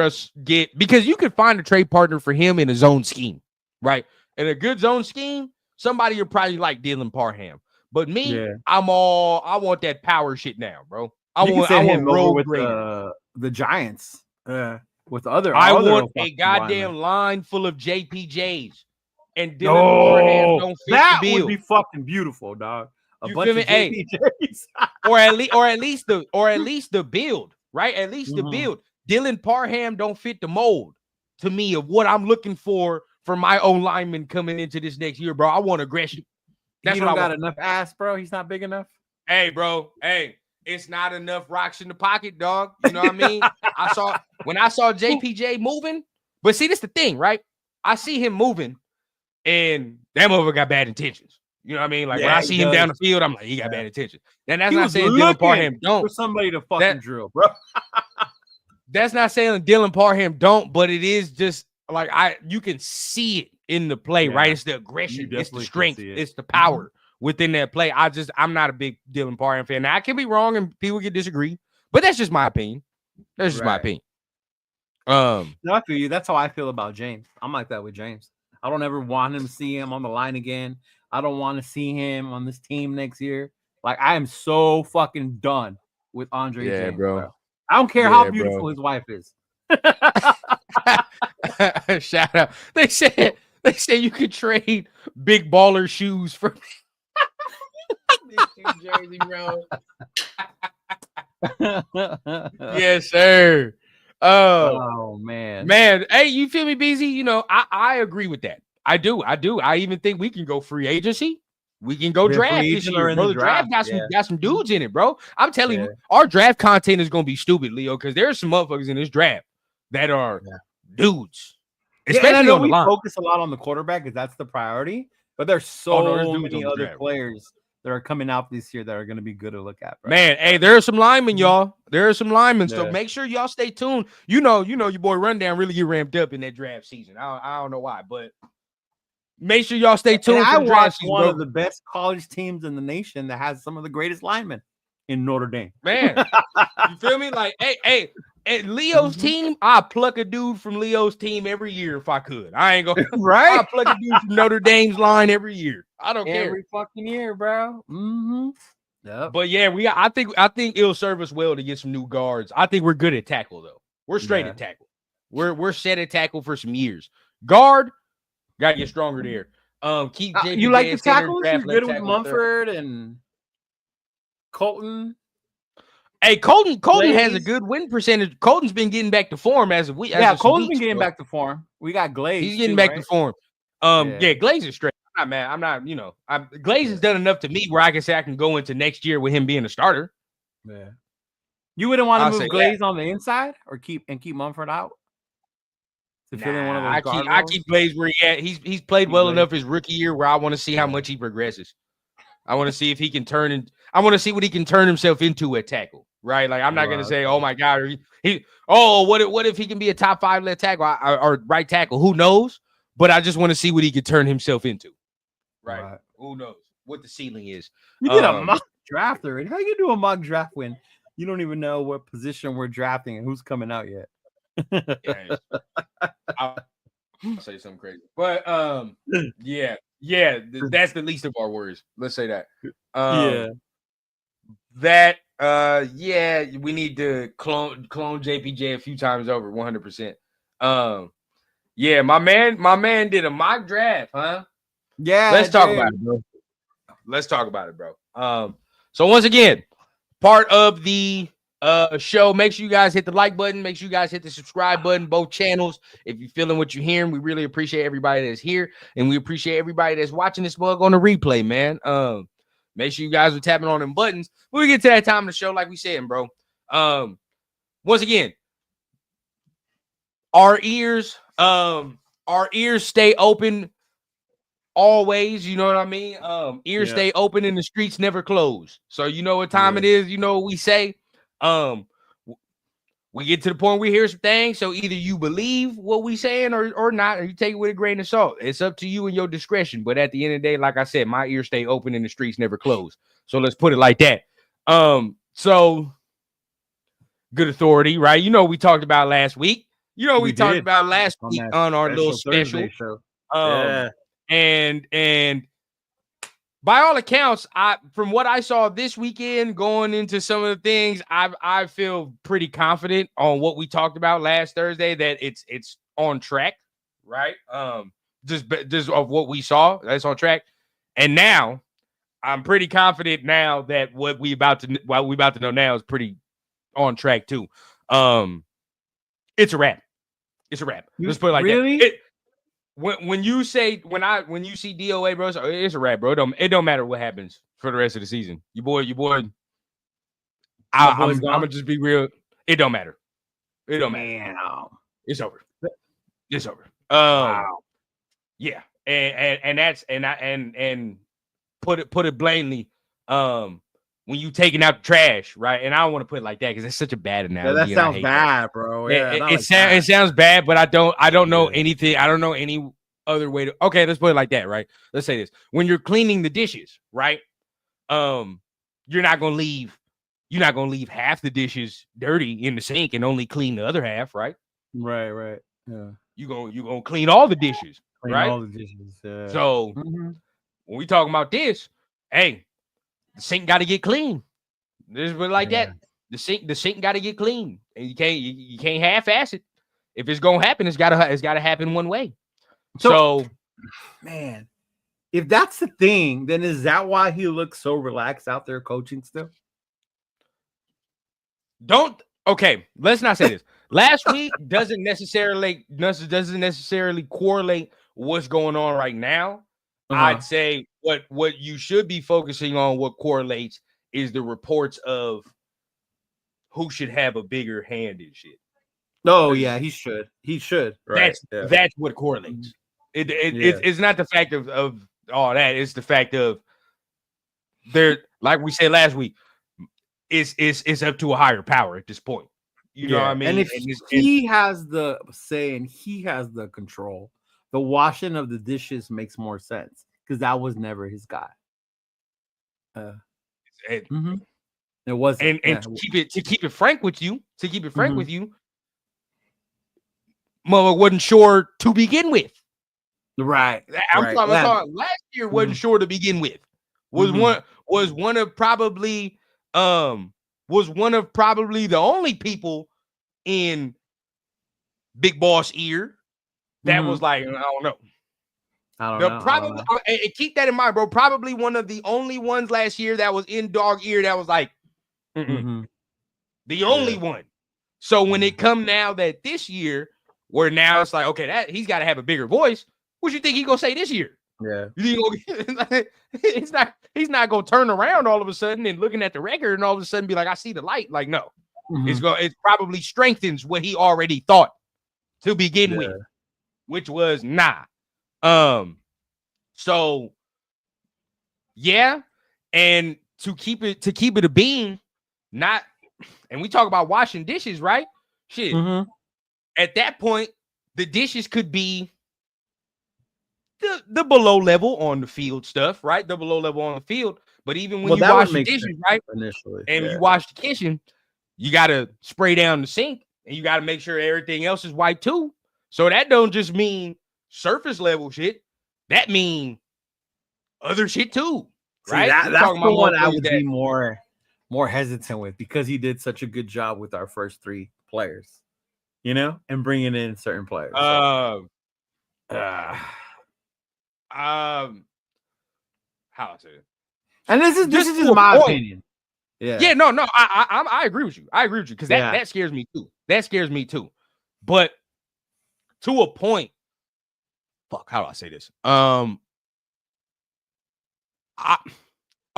us get, because you could find a trade partner for him in a zone scheme, right? In a good zone scheme, somebody will probably like Dylan Parham. But me, I want that power shit now, bro. I want road with the Giants. With other, I want a goddamn line full of JPJs, and Dylan Parham don't fit that the bill. Would be fucking beautiful, dog. A you bunch of JPJs, or at least the build, right? At least the build. Dylan Parham don't fit the mold to me of what I'm looking for my own lineman coming into this next year, bro. I want aggression. That's what I got enough ass, bro. He's not big enough. Hey, bro. Hey, it's not enough rocks in the pocket, dog. You know what I mean? When I saw JPJ moving, but see, this the thing, right? I see him moving, and that motherfucker got bad intentions. You know what I mean? Like when I see him down the field, I'm like, he got bad intentions. And that's not saying Dylan Parham don't. For somebody to fucking drill, bro. That's not saying Dylan Parham don't, but it is just like you can see it in the play, right? It's the aggression, it's the strength, it's the power within that play. I'm not a big Dylan Parham fan. Now I can be wrong and people can disagree, but that's just my opinion. That's just my opinion. No, I feel you. That's how I feel about James. I'm like that with James. I don't ever want him to see him on the line again. I don't want to see him on this team next year. Like, I am so fucking done with Andre James, bro. I don't care how beautiful his wife is. Shout out. They say you could trade big baller shoes for jersey, bro. Yes, sir. Oh man. Hey, you feel me, BZ? You know, I agree with that. I do. I even think we can go free agency. We can go draft this year, bro. The draft got some dudes in it, bro. I'm telling you, our draft content is gonna be stupid, Leo, because there's some motherfuckers in this draft that are dudes. Especially on the line. Focus a lot on the quarterback because that's the priority. But there's so many other players that are coming out this year that are going to be good to look at, bro. Man, hey, there are some linemen, y'all. There are some linemen, so Yeah. make sure y'all stay tuned. You know, your boy Rundown really get ramped up in that draft season. I don't know why, but make sure y'all stay tuned. And for I the draft watched season, one bro. of the best college teams in the nation that has some of the greatest linemen in Notre Dame. Man, you feel me? Like, hey, at Leo's team, I pluck a dude from Leo's team every year if I could. I ain't gonna Right? I pluck a dude from Notre Dame's line every year. I don't care. Every fucking year, bro. Mm-hmm. Yep. But yeah, I think it'll serve us well to get some new guards. I think we're good at tackle though. We're straight at tackle. We're set at tackle for some years. Guard, gotta get stronger there. Keep JPJ you like the center, tackles? draft You're good left with tackle, Mumford and Colton. Hey, Colton has a Glaze. good win percentage. Colton's been getting back to form as of week. Colton's been getting back to form. We got Glaze. He's getting back to form. Yeah. Glaze is straight. I'm not mad. I'm not, Glaze has done enough to me where I can say I can go into next year with him being a starter. Yeah. You wouldn't want I'll to say move Glaze on the inside or keep Mumford out to fill in one of those guard I roles? keep Glaze where he at. He's played well enough his rookie year where I want to see how much he progresses. I want to see if he can I want to see what he can turn himself into at tackle. Right? Like I'm not gonna say, oh my God, what if he can be a top 5 left tackle or right tackle? Who knows? But I just want to see what he can turn himself into. Right? Who knows what the ceiling is? You did a mock draft already. How you do a mock draft when you don't even know what position we're drafting and who's coming out yet? I'll say something crazy, but yeah, that's the least of our worries. Let's say that. We need to clone JPJ a few times over, 100%. Yeah, my man did a mock draft, huh? Yeah, let's talk about it, bro. Let's talk about it, bro. So once again, part of the show, make sure you guys hit the like button, make sure you guys hit the subscribe button, both channels. If you're feeling what you're hearing, we really appreciate everybody that's here, and we appreciate everybody that's watching this mug on the replay, man. Make sure you guys are tapping on them buttons. When we get to that time of the show, like we said, bro. Once again, our ears stay open always, you know what I mean? Ears stay open and the streets never close. So you know what time it is, you know what we say. We get to the point we hear some things, so either you believe what we saying or not, or you take it with a grain of salt. It's up to you and your discretion. But at the end of the day, like I said, my ears stay open and the streets never close. So let's put it like that. So good authority, right? You know we talked about last week. You know we talked about last week on our little special show. And by all accounts, from what I saw this weekend, going into some of the things, I feel pretty confident on what we talked about last Thursday that it's on track, right? Just of what we saw, that's on track. And now I'm pretty confident now that what we about to know now is pretty on track too. It's a wrap. It's a wrap. Let's put it like that. When you see DOA, bro, it's a wrap, bro. It don't matter what happens for the rest of the season. Your boy. I'm gonna just be real. It don't matter. It don't matter. It's over. It's over. Wow. Yeah, and put it blatantly. When you taking out the trash, right? And I don't want to put it like that because it's such a bad analogy. Yeah, that sounds bad, bro. Yeah, it sounds bad, but I don't know anything. I don't know any other way to. Okay, let's put it like that, right? Let's say this: when you're cleaning the dishes, right? You're not gonna leave half the dishes dirty in the sink and only clean the other half, right? Right. Yeah. You gonna clean all the dishes, right? All the dishes. Yeah. So when we talking about this, hey. The sink got to get clean. This is like that. The sink got to get clean, and you can't half-ass it. If it's gonna happen, it's gotta happen one way. So, man, if that's the thing, then is that why he looks so relaxed out there coaching still? Okay, let's not say this. Last week doesn't necessarily correlate what's going on right now. I'd say what you should be focusing on, what correlates, is the reports of who should have a bigger hand in shit. Oh yeah, he should. Right. That's what correlates. It's not the fact of all that. It's the fact of they're like we said last week, it's up to a higher power at this point. You know what I mean? And if he has the say and he has the control, the washing of the dishes makes more sense because that was never his guy. It wasn't. And to keep it frank with you, Mother wasn't sure to begin with. Right. I'm talking last year wasn't sure to begin with. Was one of probably the only people in Big Boss ear that was like, I don't know. Probably and keep that in mind, bro. Probably one of the only ones last year that was in dog ear that was like the only one. So when it come now that this year, where now it's like, okay, that he's got to have a bigger voice. What you think he gonna say this year? Yeah, he's not gonna turn around all of a sudden and looking at the record and all of a sudden be like, I see the light. Like, no, it probably strengthens what he already thought to begin with, which was nah. So yeah, and to keep it a bean, not, and we talk about washing dishes, right? Shit. At that point, the dishes could be the below level on the field stuff, right? The below level on the field. But even when you wash the dishes, right? Initially, and you wash the kitchen, you gotta spray down the sink and you gotta make sure everything else is white too. So that don't just mean surface level shit. That mean other shit too. Right? See, that's the one I would be more hesitant with because he did such a good job with our first three players. You know, and bringing in certain players. How I say it? And this is just my opinion. Yeah. No. I agree with you. Because that scares me too. That scares me too. But to a point, how do I say this?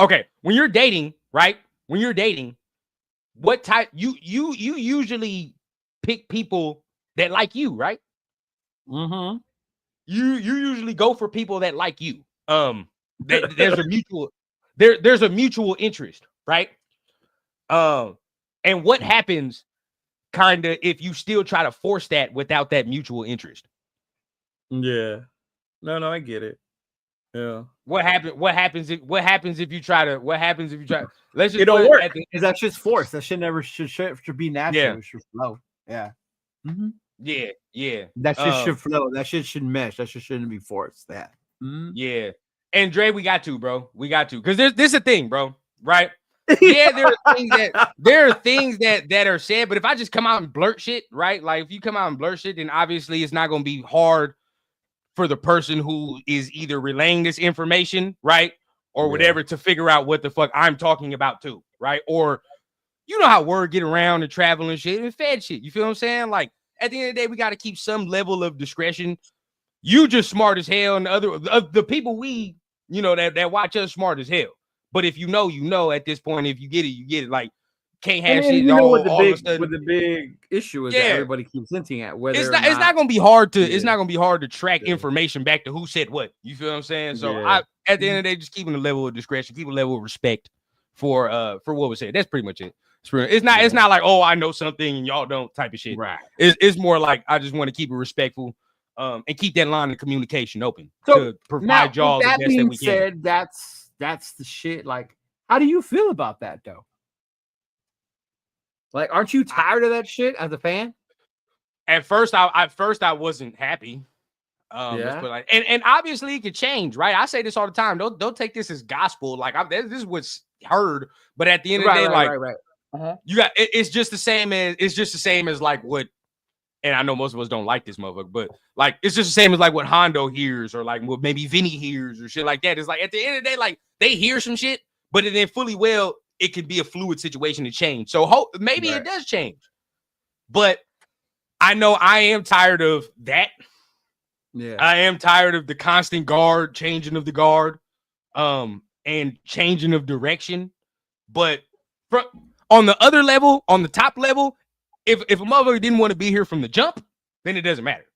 Okay. When you're dating, right? What type you usually pick people that like you, right? You usually go for people that like you. There's a mutual interest, right? And what happens kind of if you still try to force that without that mutual interest? Yeah. No, I get it. Yeah. What happens if you try to let's just it don't work because that's just force. That shit never should be natural. Yeah. It should flow. Yeah. Yeah. That shit should flow. That shit should mesh. That shit shouldn't be forced. That. Yeah. And Dre, we got to, bro. Because there's a thing, bro. Right? Yeah, there are things that are said, but if I just come out and blurt shit, right? Like if you come out and blurt shit, then obviously it's not gonna be hard for the person who is either relaying this information, right? Or whatever to figure out what the fuck I'm talking about too, right? Or you know how word get around and travel and shit and fed shit. You feel what I'm saying? Like at the end of the day, we got to keep some level of discretion. You just smart as hell, and the people we, that watch us smart as hell. But if you know at this point, if you get it, you get it. Like can't have shit. What the big issue is that everybody keeps hinting at whether it's not gonna be hard to it's not gonna be hard to track information back to who said what. You feel what I'm saying? So at the end of the day, just keeping a level of discretion, keep a level of respect for what was said. That's pretty much it. It's not like, oh, I know something and y'all don't type of shit. Right. It's more like I just want to keep it respectful and keep that line of communication open to provide y'all the best that we can. That's the shit. Like, how do you feel about that though? Like, aren't you tired of that shit as a fan? At first I wasn't happy. And obviously it could change, right? I say this all the time. Don't take this as gospel. Like this is what's heard, but at the end of the day, you got it's just the same as like what, and I know most of us don't like this motherfucker, but like it's just the same as like what Hondo hears or like what maybe Vinny hears or shit like that. It's like at the end of the day, like they hear some shit, but then fully well it could be a fluid situation to change. So maybe it does change, but I know I am tired of that. Yeah, I am tired of the constant changing of the guard, and changing of direction. But on the other level, on the top level, if a motherfucker didn't want to be here from the jump, then it doesn't matter.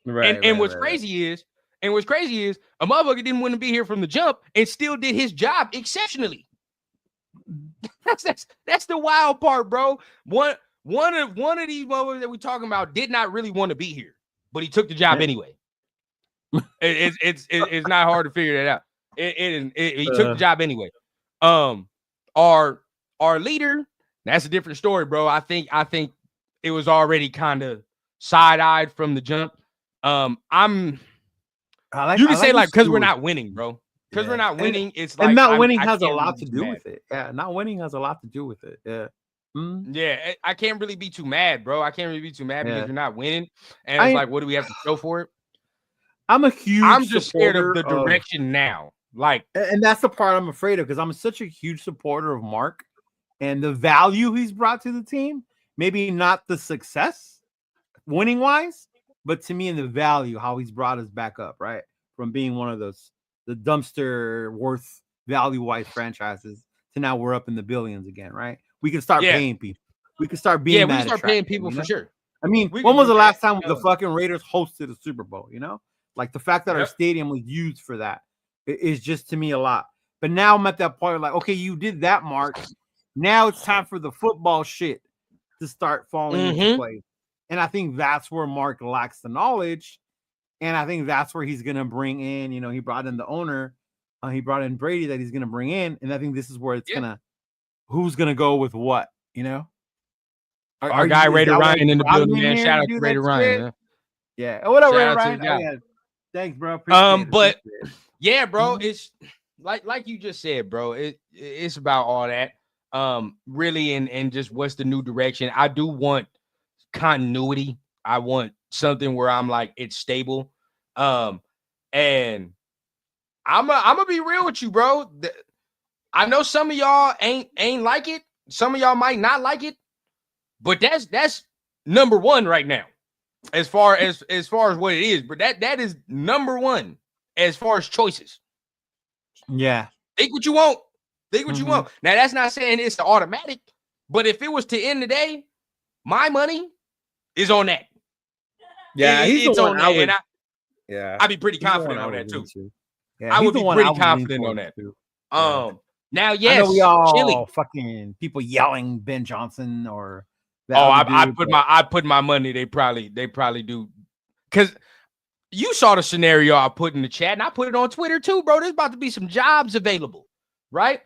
Right. And what's crazy is a motherfucker didn't want to be here from the jump and still did his job exceptionally. That's the wild part, bro. One of these motherfuckers that we talking about did not really want to be here, but he took the job anyway. It's not hard to figure that out. He took the job anyway. Our leader, that's a different story, bro. I think it was already kind of side-eyed from the jump. You can say because we're not winning, bro. Because we're not winning, it's like, and not winning has a lot to do with it. Yeah, not winning has a lot to do with it. Yeah. Yeah, I can't really be too mad, bro. I can't really be too mad because you're not winning. And it's like, what do we have to show for it? I'm just scared of the direction now. Like, and that's the part I'm afraid of, because I'm such a huge supporter of Mark and the value he's brought to the team. Maybe not the success winning wise, but to me, in the value, how he's brought us back up, right? From being one of those the dumpster worth value wise franchises to now we're up in the billions again, right? We can start paying people. We can start being we can start paying people for sure. I mean, when was the last time the fucking Raiders hosted a Super Bowl? You know, like the fact that our stadium was used for that is just to me a lot. But now I'm at that point, like, okay, you did that, Mark. Now it's time for the football shit to start falling into place. And I think that's where Mark lacks the knowledge. And I think that's where he's going to bring in, you know, he brought in the owner. He brought in Brady that he's going to bring in. And I think this is where it's going to, who's going to go with what, you know? Our guy, Raider Ryan, in the building, man. Shout out to Raider Ryan. Man. Yeah. What up, Raider Ryan? Oh, yeah. Thanks, bro. Appreciate it. Yeah, bro, it's like you just said, bro. It's about all that. Really, and just what's the new direction. I do want continuity. I want something where I'm like, it's stable. And I'm gonna be real with you, bro. I know some of y'all ain't like it. Some of y'all might not like it, but that's number one right now, as far as what it is. But that is number one as far as choices. Yeah. Think what you want. Think what you want. Now, that's not saying it's the automatic, but if it was to end the day, my money is on that. Yeah, it's on that. And I'd be pretty he's confident on that too. Yeah, I would be pretty confident on that. Too. Now, yes, I know we all fucking people yelling Ben Johnson or I put my money. They probably do, because you saw the scenario I put in the chat, and I put it on Twitter too, bro. There's about to be some jobs available, right?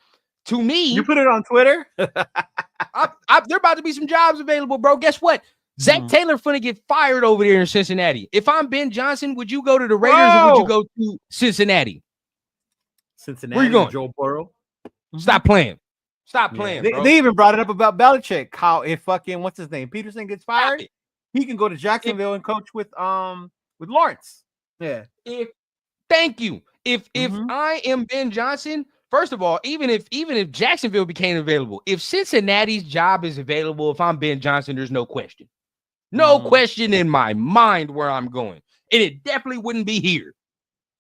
To me, you put it on Twitter. there about to be some jobs available, bro. Guess what? Zach Taylor finna get fired over there in Cincinnati. If I'm Ben Johnson, would you go to the Raiders or would you go to Cincinnati? Cincinnati. Where you going? Joe Burrow. Stop playing. Stop playing. Bro. They even brought it up about Belichick. How if fucking what's his name Peterson gets fired, he can go to Jacksonville and coach with Lawrence. Yeah. Thank you. If I am Ben Johnson, first of all, even if Jacksonville became available, if Cincinnati's job is available, if I'm Ben Johnson, there's no question. No question in my mind where I'm going. And it definitely wouldn't be here.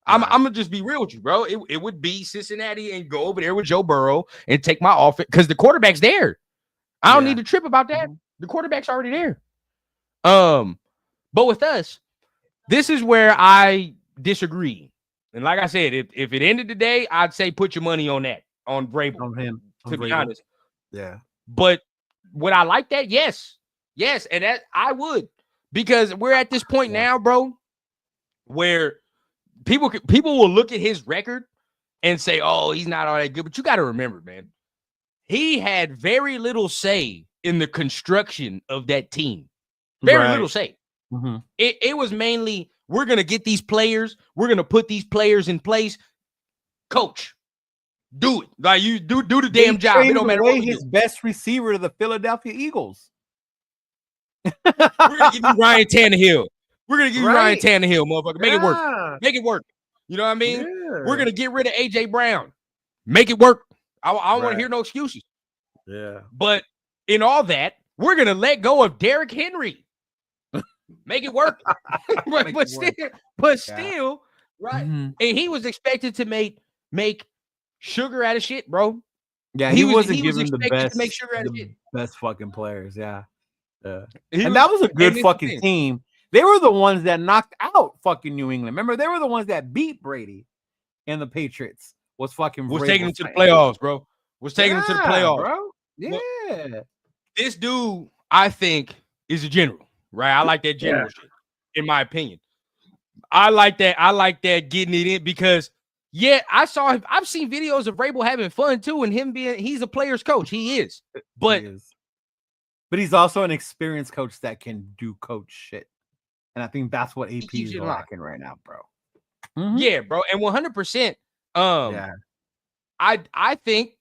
I'm gonna just be real with you, bro. It would be Cincinnati and go over there with Joe Burrow and take my offense because the quarterback's there. I don't need to trip about that. The quarterback's already there. But with us, this is where I disagree. And like I said, if it ended today, I'd say put your money on that, on Vrabel. On him, to be honest. Yeah. But would I like that? Yes. Yes, and that I would, because we're at this point now, bro, where people will look at his record and say, "Oh, he's not all that good." But you got to remember, man, he had very little say in the construction of that team. Very little say. It was mainly, we're gonna get these players, we're gonna put these players in place. Coach, do it. Like, you do the damn job. It don't matter what his best receiver to the Philadelphia Eagles. We're gonna give you Ryan Tannehill. We're gonna give you Ryan Tannehill, motherfucker. Make it work. Make it work. You know what I mean? Yeah. We're gonna get rid of AJ Brown. Make it work. I don't want to hear no excuses. Yeah. But in all that, we're gonna let go of Derrick Henry. Make it work. but still, right? And he was expected to make sugar out of shit, bro. Yeah, he wasn't given the best to make sugar out of shit. Best fucking players, yeah. And that was a good fucking team. They were the ones that knocked out fucking New England. Remember, they were the ones that beat Brady and the Patriots. Was taking them to the playoffs, bro. was taking them to the playoffs, bro. Yeah. This dude, I think, is a general, right? I like that general shit, in my opinion. I like that. I like that getting it in because, I've seen videos of Vrabel having fun too, and he's a player's coach. He is, but he's also an experienced coach that can do coach shit, and I think that's what AP is lacking right now, bro. Mm-hmm. Yeah, bro, and 100%. I think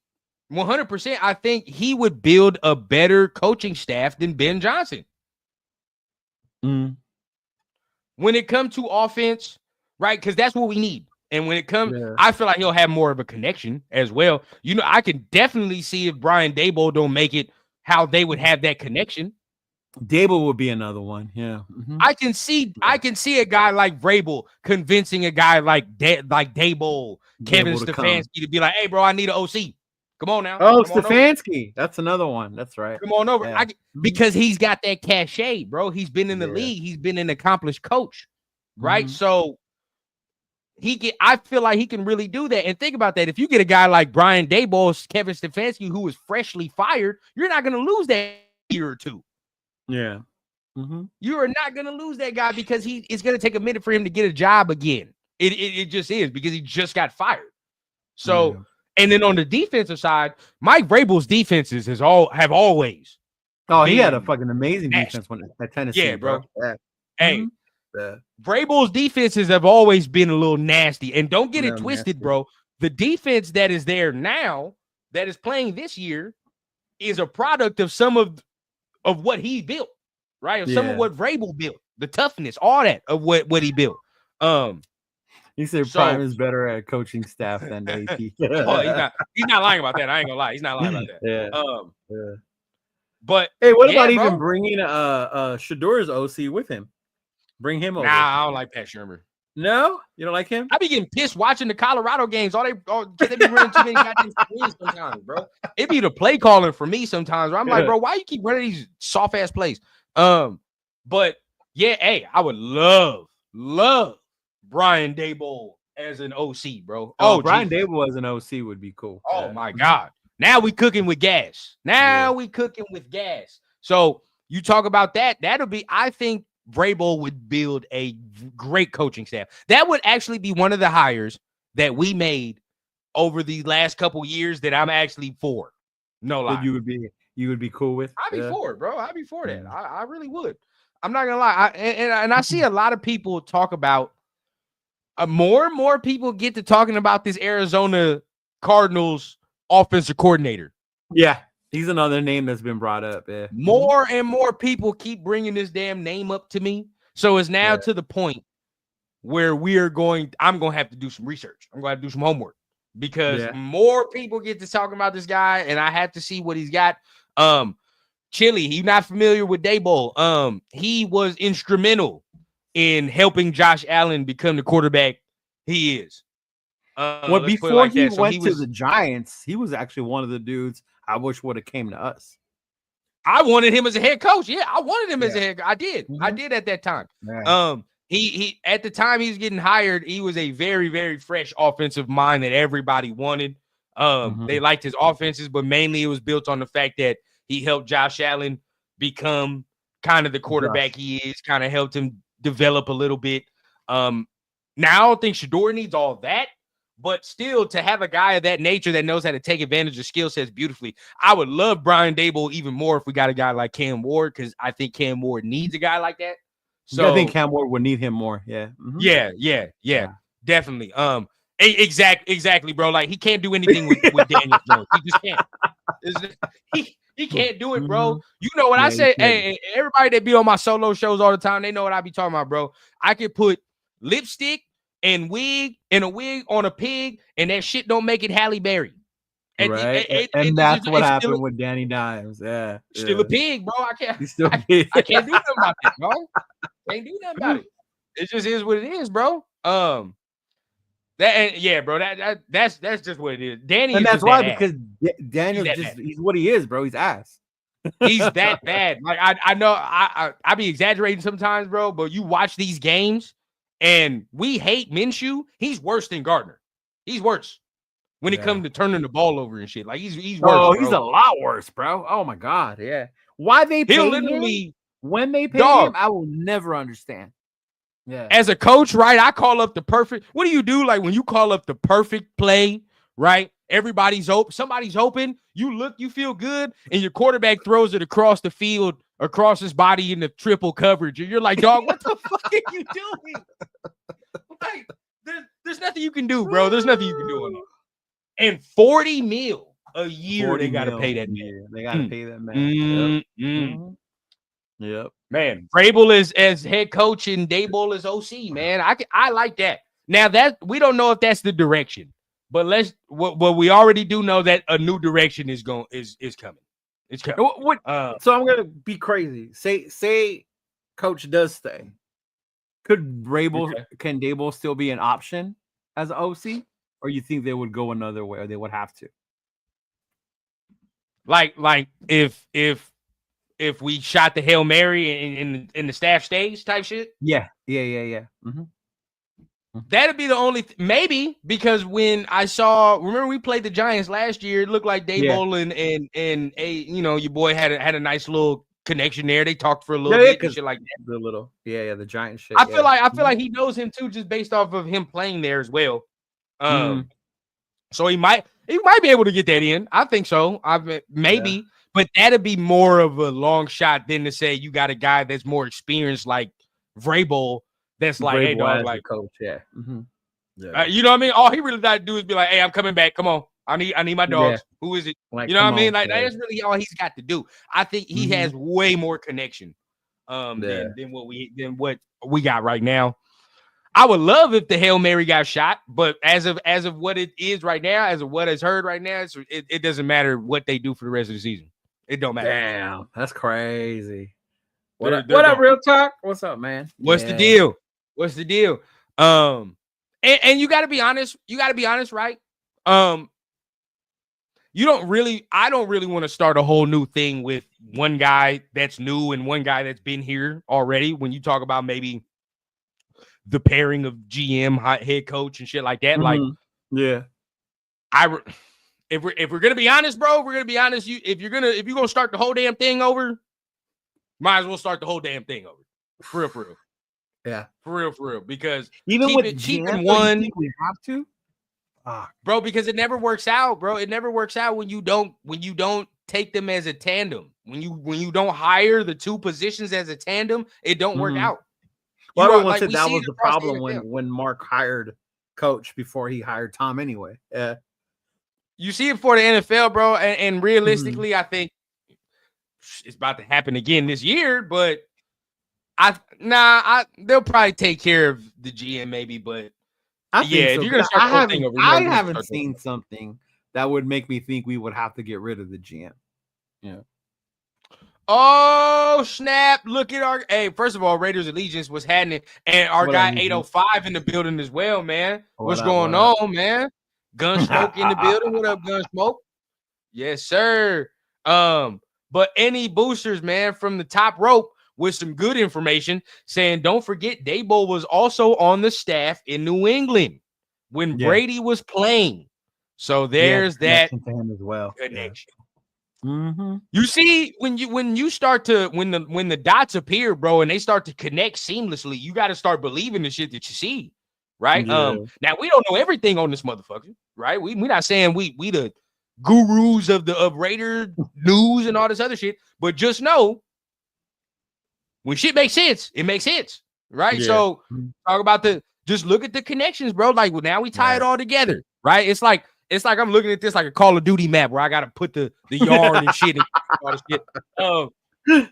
100%. I think he would build a better coaching staff than Ben Johnson. Mm. When it comes to offense, right? Because that's what we need. And when it comes, I feel like he'll have more of a connection as well. You know, I can definitely see if Brian Daboll don't make it, how they would have that connection. Daboll would be another one. Yeah. Mm-hmm. I can see a guy like Vrabel convincing a guy like Daboll, Kevin Stefanski to be like, hey, bro, I need an OC. Come on now. Oh, Stefanski. That's another one. That's right. Come on over. Yeah. Because he's got that cachet, bro. He's been in the league. He's been an accomplished coach, right? Mm-hmm. So I feel like he can really do that. And think about that. If you get a guy like Brian Daboll, Kevin Stefanski, who was freshly fired, you're not going to lose that year or two. Yeah. Mm-hmm. You are not going to lose that guy because it's going to take a minute for him to get a job again. It just is because he just got fired. So, and then on the defensive side, Mike Vrabel's defenses have always. Oh, he had a fucking amazing defense at Tennessee. Yeah, bro. Yeah. Hey, mm-hmm. Vrabel's defenses have always been a little nasty. And don't get it twisted, bro. The defense that is there now, that is playing this year, is a product of some of what he built, right? Of some of what Vrabel built, the toughness, all that of what he built. He said Prime is better at coaching staff than AP. He's not lying about that. I ain't gonna lie. He's not lying about that. Yeah. But hey, what about even bringing Shador's OC with him? Bring him over. Nah, I don't like Pat Shurmur. No, you don't like him? I be getting pissed watching the Colorado games. They be running too many goddamn screens sometimes, bro. It be the play calling for me sometimes. Where I'm like, bro, why you keep running these soft ass plays? But yeah, hey, I would love Brian Daboll as an OC, bro. Oh, Brian Daboll as an OC would be cool. Oh my God. Now we cooking with gas. So you talk about that. I think Vrabel would build a great coaching staff. That would actually be one of the hires that we made over the last couple years that I'm actually for. No lie. That you would be cool with? I'd be for it, bro. I'd be for that. I really would. I'm not gonna lie. And I see a lot of people talk about more and more people get to talking about this Arizona Cardinals offensive coordinator. Yeah. He's another name that's been brought up. Yeah. More and more people keep bringing this damn name up to me. So it's now to the point where I'm going to have to do some research. I'm going to have to do some homework because more people get to talking about this guy and I have to see what he's got. Chili, he's not familiar with Daboll. He was instrumental in helping Josh Allen become the quarterback he is. Before he went to the Giants, he was actually one of the dudes I wish would have came to us. I wanted him as a head coach. Yeah, I wanted him as a head coach. I did. Mm-hmm. I did at that time. Yeah. He at the time he was getting hired, he was a very, very fresh offensive mind that everybody wanted. They liked his offenses, but mainly it was built on the fact that he helped Josh Allen become kind of the quarterback he is, kind of helped him develop a little bit. Now I don't think Shador needs all that. But still, to have a guy of that nature that knows how to take advantage of skill sets beautifully, I would love Brian Daboll even more if we got a guy like Cam Ward, because I think Cam Ward needs a guy like that. So I think Cam Ward would need him more. Yeah. Mm-hmm. Yeah, definitely. Exactly, bro. Like he can't do anything with Daniel Jones. He just can't. He can't do it, bro. You know what I say? Hey, everybody that be on my solo shows all the time, they know what I be talking about, bro. I could put lipstick and a wig on a pig, and that shit don't make it Halle Berry. And that's what happened with Danny Dimes. Yeah, still a pig, bro. I can't do nothing about it, bro. Can't do nothing about it. It just is what it is, bro. Bro. That's just what it is. Danny, and that's why because Daniel's he's what he is, bro. He's ass. He's that bad. Like I know I be exaggerating sometimes, bro. But you watch these games. And we hate Minshew. He's worse than Gardner. He's worse. when it comes to turning the ball over and shit. Like he's worse. Oh, bro. he's a lot worse, bro. Oh my god, yeah. Why they pay He'll him literally when they pay dog. him, I will never understand. Yeah. As a coach, right? I call up the perfect. What do you do? Like when you call up the perfect play, right? Everybody's open. Somebody's open. You look, you feel good, and your quarterback throws it across the field, across his body in the triple coverage, and you're like, dog, what the fuck are you doing? Like, there's nothing you can do, bro. There's nothing you can do on that. And $40 million a year, they got to pay that man. They got to pay that man. Yep. Man, Vrabel is as head coach and Daboll is OC. Man, I like that. Now that we don't know if that's the direction, but what we already do know that a new direction is coming. It's coming. So I'm gonna be crazy. Say coach does stay. Can Daboll still be an option as an OC, or you think they would go another way, or they would have to? Like if we shot the Hail Mary in the staff stage type shit? Yeah. Mm-hmm. That'd be the only maybe, because when I remember we played the Giants last year, it looked like Daboll and your boy had a nice little connection there. They talked for a little bit and shit like that. The Giant shit. I feel like he knows him too, just based off of him playing there as well. So he might be able to get that in. I think so. Maybe, but that'd be more of a long shot than to say you got a guy that's more experienced like Vrabel. That's like, hey, dog, like coach, you know what I mean? All he really got to do is be like, hey, I'm coming back. Come on, I need my dogs. Yeah. Who is it? Like, you know what I mean? Like that's really all he's got to do. I think he has way more connection than what we got right now. I would love if the Hail Mary got shot, but as of what it is right now, as of what is heard right now, it doesn't matter what they do for the rest of the season. It don't matter. Damn, that's crazy. What up, real talk? What's up, man? What's the deal? And you got to be honest. You got to be honest, right? I don't really want to start a whole new thing with one guy that's new and one guy that's been here already. When you talk about maybe the pairing of GM, head coach, and shit like that, if we're gonna be honest, bro, we're gonna be honest. If you're gonna start the whole damn thing over, might as well start the whole damn thing over. For real. Yeah. For real. Because even with GM, one, we have to. Bro, because it never works out, bro. It never works out when you don't take them as a tandem. When you don't hire the two positions as a tandem, it don't work out. Well, everyone said that was the problem when Mark hired coach before he hired Tom anyway. Yeah. You see it for the NFL, bro, and realistically, I think it's about to happen again this year, but they'll probably take care of the GM maybe, but if you're gonna start the whole thing over, I haven't seen something that would make me think we would have to get rid of the GM. Yeah. Oh snap! Look at first of all, Raiders Allegiance was happening, and our guy 805 in the building as well, man. What's going on, man? Gunsmoke in the building. What up, Gunsmoke? Yes, sir. But any boosters, man, from the top rope with some good information saying, don't forget, Daboll was also on the staff in New England when Brady was playing. So there's that to him as well. Connection. Yeah. You see, when the dots appear, bro, and they start to connect seamlessly, you got to start believing the shit that you see, right? Now we don't know everything on this motherfucker, right? We're not saying we the gurus of Raider news and all this other shit, but just know when shit makes sense, it makes sense, right? Yeah. So talk about just look at the connections, bro. Like now we tie it all together, right? It's like I'm looking at this like a Call of Duty map where I gotta put the yard and shit and all this shit.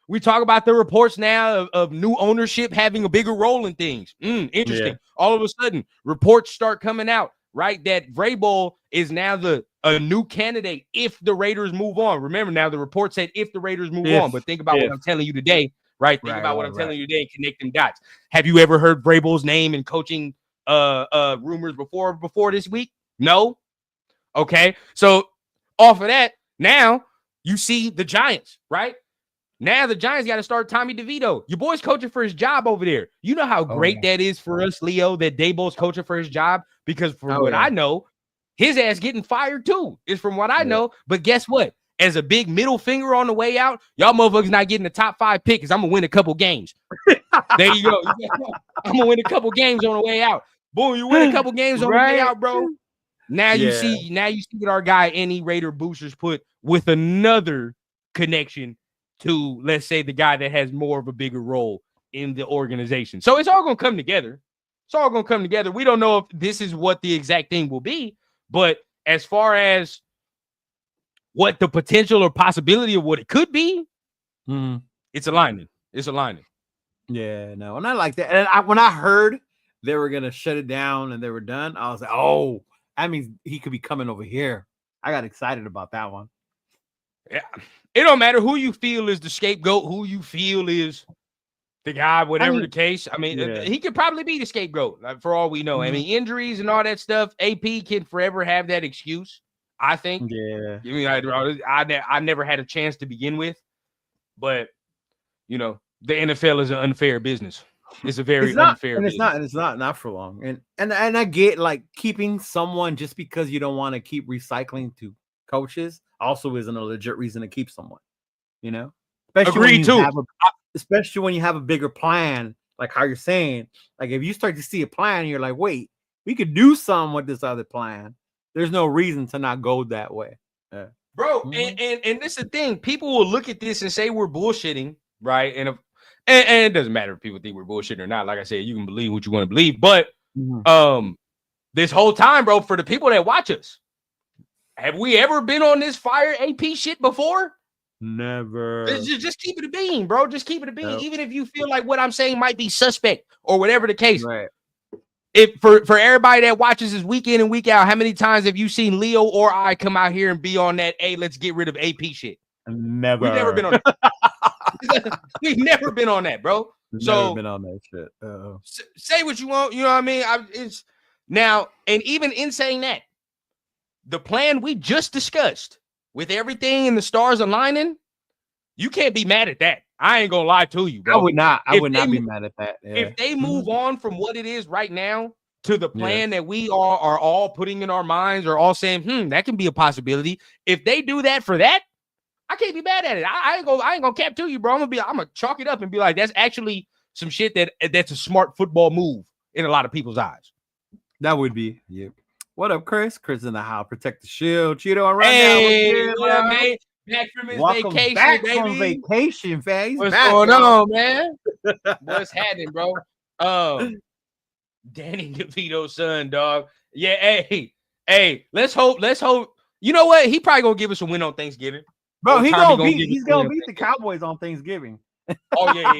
We talk about the reports now of new ownership having a bigger role in things. Interesting. Yeah. All of a sudden, reports start coming out, right? That Vrabel is now a new candidate if the Raiders move on. Remember now, the report said if the Raiders move on, but think about what I'm telling you today, right? Think about what I'm telling you today and connect them dots. Have you ever heard Vrabel's name in coaching rumors before this week? No? Okay. So off of that, now you see the Giants, right? Now the Giants got to start Tommy DeVito. Your boy's coaching for his job over there. You know how great that is for us, Leo, that Daboll's coaching for his job? Because I know, his ass getting fired too, is from what I know. But guess what? As a big middle finger on the way out, y'all motherfuckers not getting the top 5 pick because I'm gonna win a couple games. There you go. I'm gonna win a couple games on the way out. Boom, you win a couple games on the way out, bro. Now you see what our guy Any Raider Boosters put with another connection to, let's say, the guy that has more of a bigger role in the organization. So it's all gonna come together. It's all gonna come together. We don't know if this is what the exact thing will be, but as far as what the potential or possibility of what it could be, it's aligning. It's aligning. Yeah, no, and I like that. And when I heard they were gonna shut it down and they were done, I was like, oh, that means he could be coming over here. I got excited about that one. Yeah, it don't matter who you feel is the scapegoat, who you feel is the guy, whatever the case. I mean, he could probably be the scapegoat, for all we know. I mean, injuries and all that stuff. AP can forever have that excuse, I think. Yeah. I mean, I never had a chance to begin with, but you know, the NFL is an unfair business. It's a very unfair business. It's not for long. And I get like keeping someone just because you don't want to keep recycling to coaches also isn't a legit reason to keep someone, you know? Especially when you have a bigger plan, like how you're saying. Like if you start to see a plan, you're like, wait, we could do something with this other plan. There's no reason to not go that way. Bro, and this is the thing. People will look at this and say we're bullshitting, right? And it doesn't matter if people think we're bullshitting or not. Like I said, you can believe what you want to believe. But this whole time, bro, for the people that watch us, have we ever been on this fire AP shit before? Never. Just keep it a bean, bro. Just keep it a bean. Nope. Even if you feel like what I'm saying might be suspect or whatever the case. Right. If for everybody that watches this week in and week out, how many times have you seen Leo or I come out here and be on that, hey, let's get rid of AP shit? Never. We've never been on that. We've never been on that, bro. Never been on that shit. Say what you want. You know what I mean? It's now, and even in saying that, the plan we just discussed with everything and the stars aligning, you can't be mad at that. I ain't gonna lie to you, bro. I would not be mad at that. Yeah. If they move on from what it is right now to the plan that we are all putting in our minds, or all saying, that can be a possibility. If they do that for that, I can't be mad at it. I ain't gonna cap to you, bro. I'm gonna chalk it up and be like, that's actually some shit that's a smart football move in a lot of people's eyes. That would be. Yep. What up, Chris? Chris in the house. Protect the shield. Cheeto and Rundown. Hey, man. Back from his vacation, back baby. From vacation, phase. What's going on, man? What's happening, bro? Danny DeVito's son, dog. Yeah, hey. Let's hope. You know what? He probably gonna give us a win on Thanksgiving. Bro, he's gonna beat the Cowboys on Thanksgiving. Oh, yeah.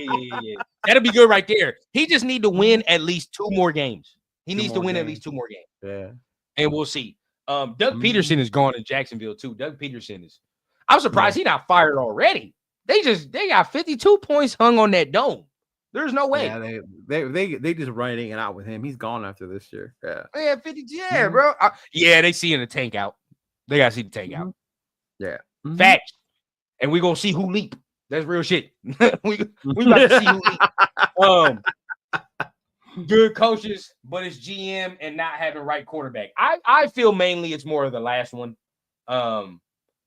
That'll be good right there. He just need to win at least 2 more games. He needs to win at least 2 more games. Yeah. And we'll see. Doug Peterson is gone to Jacksonville too. Doug Peterson is. I'm surprised he's not fired already. They got 52 points hung on that dome. There's no way. Yeah, they just running it out with him. He's gone after this year. Yeah, 50. Yeah, bro. They seeing the tank out. They gotta see the tank out. Yeah, facts. And we gonna see who leap. That's real shit. we about to see who leap. Good coaches, but it's GM and not having right quarterback. I feel mainly it's more of the last one.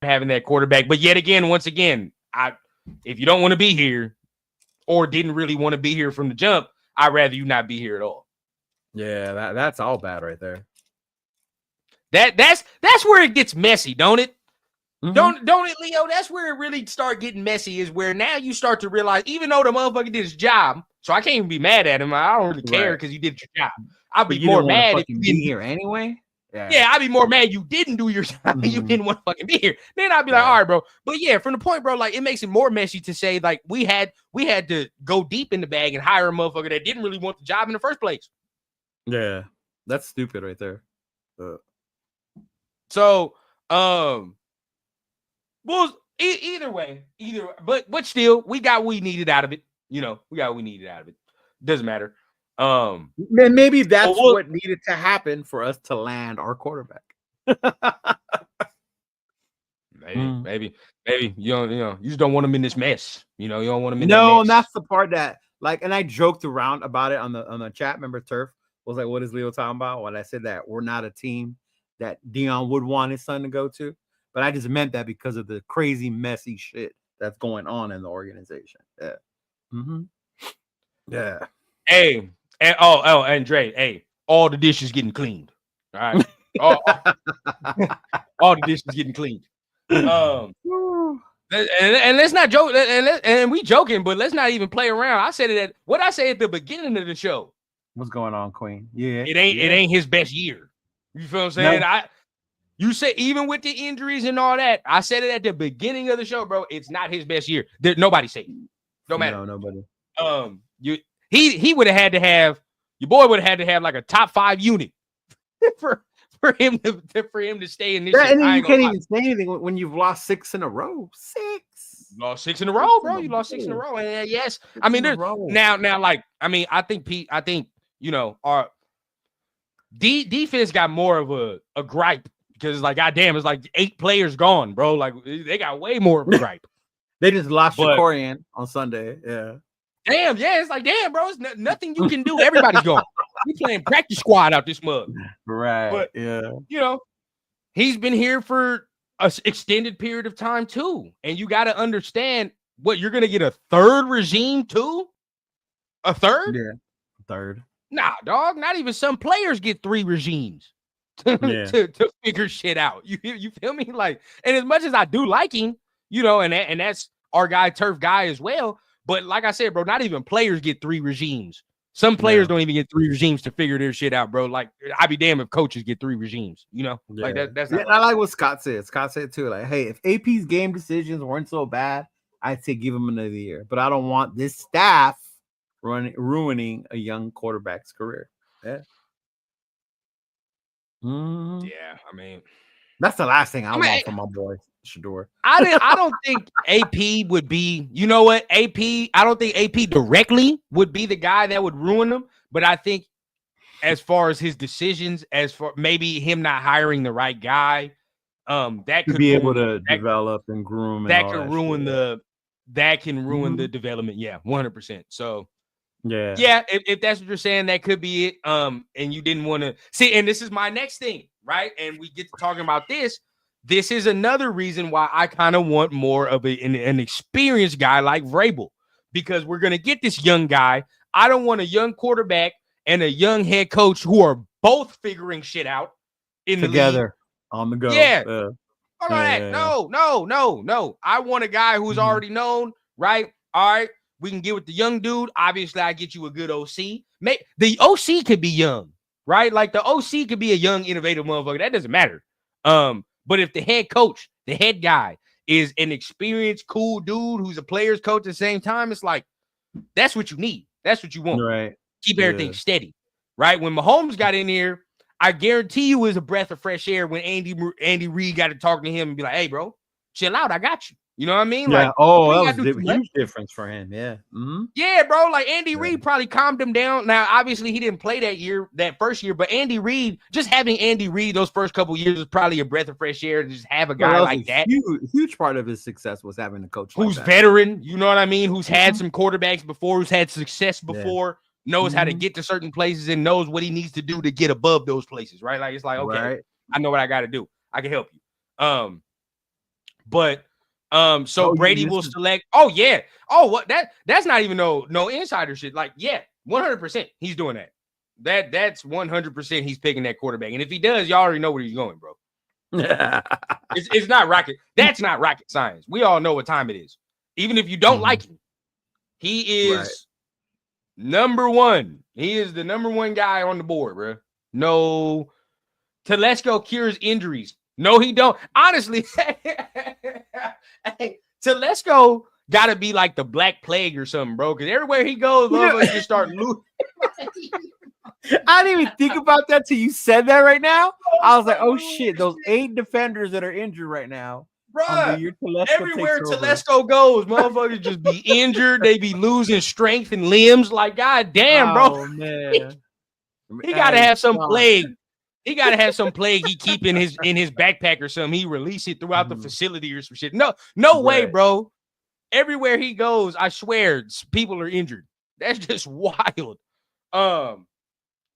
Having that quarterback. But yet again, once again, if you don't want to be here or didn't really want to be here from the jump, I'd rather you not be here at all. Yeah, that's all bad right there. That's where it gets messy, don't it? Don't it, Leo? That's where it really start getting messy, is where now you start to realize, even though the motherfucker did his job, so I can't even be mad at him. I don't really care because you did your job. I'd be more mad if you didn't be here anyway. Yeah, I'd be more mad you didn't do your job. You didn't want to fucking be here. Then I'd be like, all right, bro. But yeah, from the point, bro, like it makes it more messy to say like we had to go deep in the bag and hire a motherfucker that didn't really want the job in the first place. Yeah, that's stupid right there. So, well, either way, but still, we got what we needed out of it. You know, we got what we needed out of it. Doesn't matter. Maybe that's what needed to happen for us to land our quarterback. Maybe you just don't want him in this mess. You know, you don't want him in No, mess. And that's the part that and I joked around about it on the chat. Remember, Turf was like, "What is Leo talking about?" When I said that we're not a team that Dion would want his son to go to. But I just meant that because of the crazy, messy shit that's going on in the organization. Yeah. Mm-hmm. Yeah. Hey, and Andre, hey, all the dishes getting cleaned. All right. all the dishes getting cleaned. And let's not joke, and we joking, but let's not even play around. I said it at the beginning of the show. What's going on, Queen? Yeah, it ain't his best year. You feel what I'm saying? No. You say even with the injuries and all that, I said it at the beginning of the show, bro. It's not his best year. Nobody say it. No matter. No, nobody. He would have had to have your boy would have had to have like a top 5 unit for him to stay in this. Yeah, and you can't even say anything when you've lost 6 in a row. 6. You lost 6 in a row, bro. You lost 6 in a row. And yes, I mean there's now like I mean I think our defense got more of a gripe because it's like goddamn, it's like 8 players gone, bro. Like they got way more of a gripe. They just lost Shakorian on Sunday. Yeah. Damn, yeah, it's like damn, bro. It's nothing you can do. Everybody's gone. We playing practice squad out this mug. Right. But yeah. He's been here for an extended period of time too. And you got to understand what you're gonna get a third regime too? A third? Yeah, third. Nah, dog. Not even some players get 3 regimes to figure shit out. You feel me? Like, and as much as I do like him, and that's our guy, Turf Guy as well. But like I said, bro, not even players get 3 regimes. Some players don't even get 3 regimes to figure their shit out, bro. Like, I'd be damned if coaches get 3 regimes, Like that's I like what Scott said. Scott said too, like, hey, if AP's game decisions weren't so bad, I'd say give him another year. But I don't want this staff ruining a young quarterback's career. Yeah. Mm-hmm. Yeah, I mean, that's the last thing I want from my boy Shador. I don't think AP would be, you know what? I don't think AP directly would be the guy that would ruin them, but I think as far as his decisions, as for maybe him not hiring the right guy, that could be able to develop and groom. That could ruin the development. Yeah, 100%. So yeah. If that's what you're saying, that could be it. And you didn't want to see, and this is my next thing, right? And we get to talking about this. This is another reason why I kind of want more of an experienced guy like Vrabel, because we're going to get this young guy. I don't want a young quarterback and a young head coach who are both figuring shit out together on the go. Yeah. No. I want a guy who's already known, right? All right. We can get with the young dude. Obviously, I get you a good OC. The OC could be young, right? Like the OC could be a young, innovative motherfucker. That doesn't matter. But if the head coach, the head guy, is an experienced, cool dude who's a player's coach at the same time, it's like, that's what you need. That's what you want. Right. Keep everything steady, right? When Mahomes got in here, I guarantee you it was a breath of fresh air when Andy Reid got to talk to him and be like, hey, bro, chill out. I got you. You know what I mean? Yeah. Like, that was a huge difference for him. Yeah. Mm-hmm. Yeah, bro. Like Andy Reid probably calmed him down. Now, obviously, he didn't play that first year, but Andy Reid, just having Andy Reid those first couple years was probably a breath of fresh air to just have a guy like that. Huge part of his success was having a coach who's veteran. You know what I mean? Who's had some quarterbacks before, who's had success before, knows how to get to certain places and knows what he needs to do to get above those places, right? Like, it's like, okay, I know what I got to do. I can help you. So Brady will select. Oh yeah. Oh, what that's not even no insider shit. Like, yeah, 100% he's doing that. That's 100% he's picking that quarterback. And if he does, y'all already know where he's going, bro. It's not rocket. That's not rocket science. We all know what time it is. Even if you don't like him, he is number one. He is the number one guy on the board, bro. No, Telesco cures injuries. No, he don't. Honestly, Telesco got to be like the Black Plague or something, bro. Because everywhere he goes, he just start losing. I didn't even think about that till you said that right now. I was like, oh shit, those 8 defenders that are injured right now. Bro, everywhere Telesco goes, motherfuckers just be injured. They be losing strength and limbs. Like, god damn, bro. Oh, man. He got to have some plague. He got to have some plague he keep in his backpack or something. He release it throughout the facility or some shit. No way, bro. Everywhere he goes, I swear, people are injured. That's just wild. Let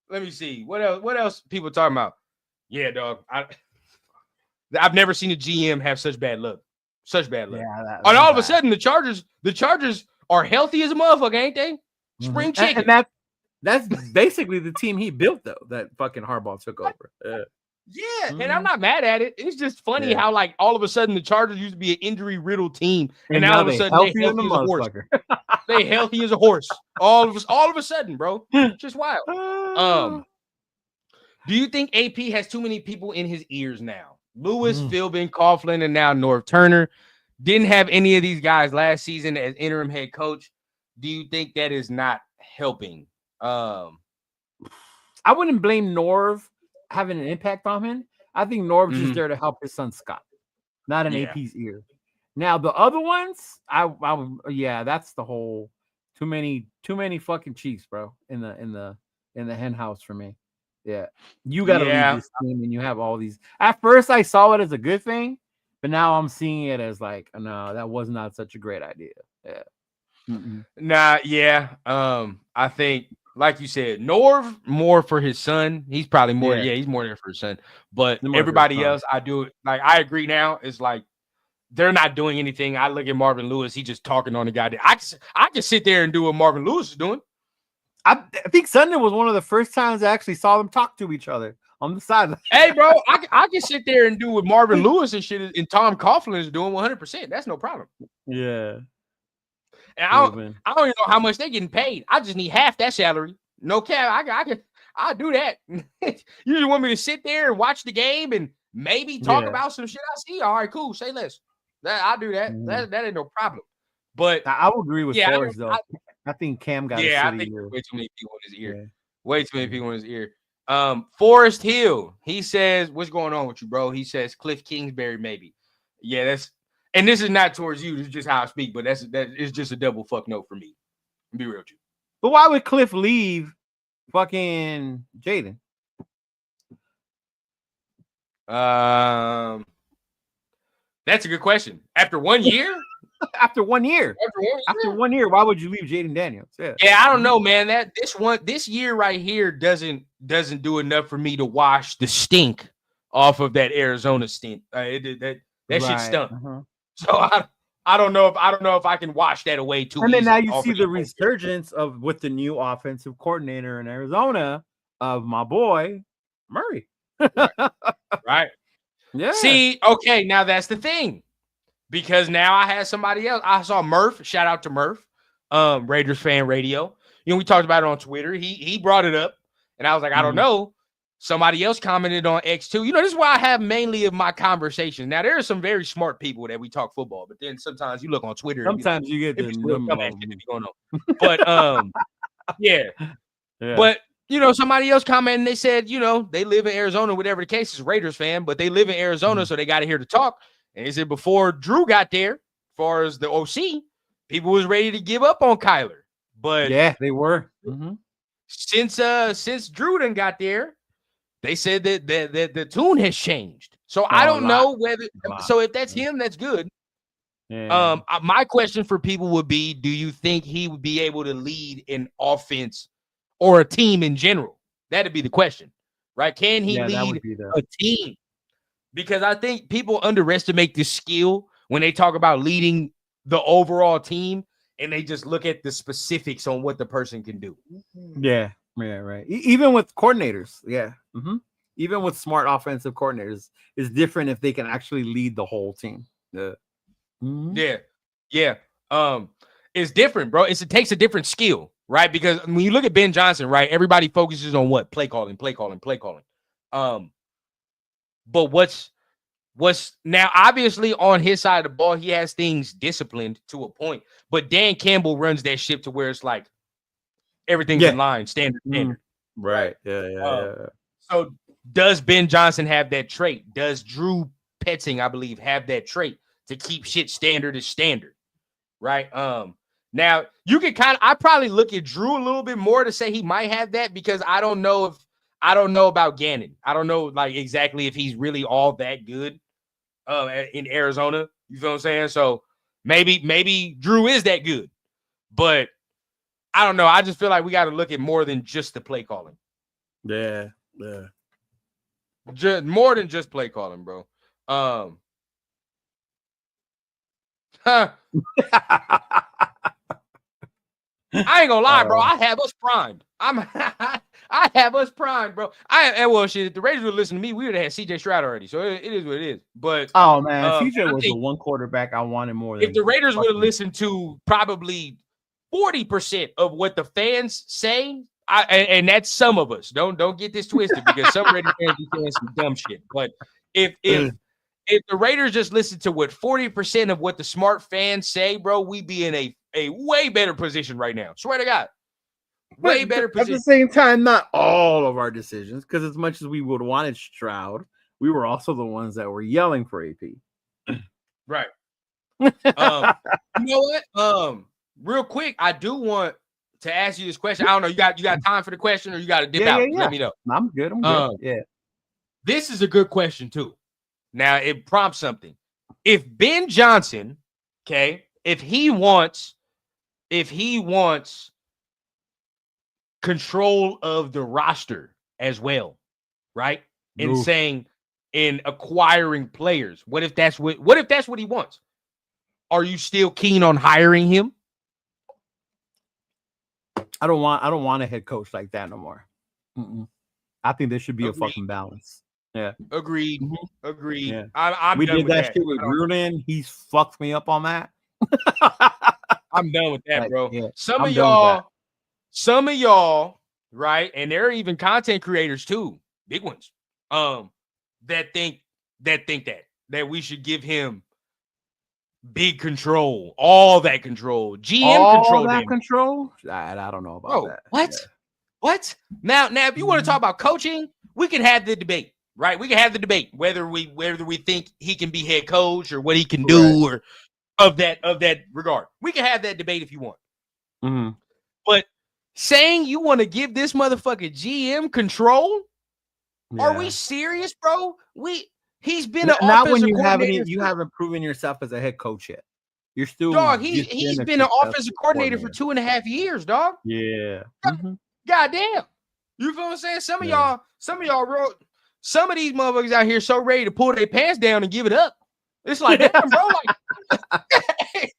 me see. What else people talking about? Yeah, dog. I've never seen a GM have such bad luck. Such bad luck. Yeah, and all of a sudden, the Chargers are healthy as a motherfucker, ain't they? Spring chicken. And that's basically the team he built, though, that fucking Harbaugh took over. Yeah, and I'm not mad at it. It's just funny how, like, all of a sudden the Chargers used to be an injury-riddled team, and now all of a sudden they're healthy as a horse. They healthy as a horse. All of a sudden, bro. Just wild. Do you think AP has too many people in his ears now? Lewis, Philbin, Coughlin, and now North Turner. Didn't have any of these guys last season as interim head coach. Do you think that is not helping? I wouldn't blame Norv having an impact on him. I think Norv's just there to help his son Scott, not in AP's ear. Now the other ones, that's the whole too many fucking Chiefs, bro, in the hen house for me. Yeah, you got to lead this team, and you have all these. At first, I saw it as a good thing, but now I'm seeing it as like, no, that was not such a great idea. Yeah. I think, like you said, Norv more for his son. He's probably more. Yeah, he's more there for his son. But everybody else, I agree now. It's like they're not doing anything. I look at Marvin Lewis. He just talking on the guy. I can sit there and do what Marvin Lewis is doing. I think Sunday was one of the first times I actually saw them talk to each other on the sideline. Hey, bro, I can sit there and do what Marvin Lewis and shit and Tom Coughlin is doing 100%. That's no problem. Yeah. And I don't even know how much they're getting paid. I just need half that salary. No cap. I'll do that. You just want me to sit there and watch the game and maybe talk about some shit I see? All right, cool. Say less. I'll do that. That ain't no problem. But I would agree with Forrest, though. I think Cam got I think way too many people in his ear. Yeah. Way too many people in his ear. Forrest Hill, he says, what's going on with you, bro? He says Cliff Kingsbury, maybe. Yeah, and this is not towards you. This is just how I speak, but that is just a double fuck no for me. I'll be real with you. But why would Cliff leave fucking Jaden? That's a good question. After 1 year? After 1 year. After 1 year, why would you leave Jaden Daniels? Yeah, I don't know, man. This year right here doesn't do enough for me to wash the stink off of that Arizona stint. That shit stunk. So I don't know if I can wash that away too. And then now you see the resurgence with the new offensive coordinator in Arizona of my boy Murray. Right. Yeah. See, okay, now that's the thing. Because now I had somebody else. I saw Murph. Shout out to Murph, Raiders Fan Radio. We talked about it on Twitter. He brought it up, and I was like, I don't know. Somebody else commented on X2. This is why I have mainly of my conversations. Now, there are some very smart people that we talk football, but then sometimes you look on Twitter. Sometimes you get the going on. But yeah. But somebody else commented and they said, they live in Arizona, whatever the case is, Raiders fan, but they live in Arizona, so they got to hear to talk. And he said before Drew got there, as far as the OC, people was ready to give up on Kyler. But yeah, they were. Since Drew done got there, they said that the tune has changed. So I don't know whether. So if that's him, that's good. Yeah. My question for people would be: do you think he would be able to lead an offense or a team in general? That'd be the question, right? Can he lead a team? Because I think people underestimate the skill when they talk about leading the overall team, and they just look at the specifics on what the person can do. Yeah, right. Even with coordinators, even with smart offensive coordinators, it's different if they can actually lead the whole team. Yeah. It's different, bro. It takes a different skill, right? Because when you look at Ben Johnson, right, everybody focuses on what? Play calling. But what's now obviously on his side of the ball, he has things disciplined to a point. But Dan Campbell runs that ship to where it's like everything's in line, standard. Right. Yeah. So does Ben Johnson have that trait? Does Drew Petzing, I believe, have that trait to keep shit standard as standard? Right. Now you can I probably look at Drew a little bit more to say he might have that because I don't know about Gannon. I don't know exactly if he's really all that good in Arizona. You feel what I'm saying? So maybe Drew is that good, but I don't know. I just feel like we got to look at more than just the play calling. Yeah. more than just play calling, bro. I ain't gonna lie, bro. I have us primed. I have us primed, bro. Well, shit. If the Raiders would listen to me, we would have had CJ Stroud already. So it is what it is. But oh man, CJ was the one quarterback I wanted more than. If the Raiders would have listened to probably 40% of what the fans say, and that's some of us. Don't get this twisted because some Raiders fans be saying some dumb shit. But if the Raiders just listen to what 40% of what the smart fans say, bro, we be in a way better position right now. Swear to God. Way better position. At the same time, not all of our decisions, because as much as we would have wanted Stroud, we were also the ones that were yelling for AP. Right. You know what? Real quick, I do want to ask you this question. I don't know. You got time for the question, or you got to dip out? Yeah. Let me know. I'm good. Yeah. This is a good question too. Now it prompts something. If Ben Johnson, okay, if he wants control of the roster as well, right? And saying in acquiring players, what if that's what he wants? Are you still keen on hiring him? I don't want a head coach like that no more. I think there should be a fucking balance. Yeah. Agreed. Mm-hmm. Agreed. Yeah. We did that shit with Gruden. He's fucked me up on that. I'm done with that, bro. Yeah, some of y'all, right? And there are even content creators too, big ones, that think that we should give him big control, all that control, GM control. I don't know about that. What? Yeah. What? Now, if you want to talk about coaching, we can have the debate, right? We can have the debate whether we think he can be head coach or what he can do, or of that regard. We can have that debate if you want. Mm-hmm. But saying you want to give this motherfucker GM control? Yeah. Are we serious, bro? He's been an not when you haven't proven yourself as a head coach yet. You're still dog. He's been an offensive coordinator for 2.5 years, dog. Yeah. Goddamn. You feel what I'm saying? Some of y'all wrote some of these motherfuckers out here so ready to pull their pants down and give it up. It's like, damn, bro. Like, hey,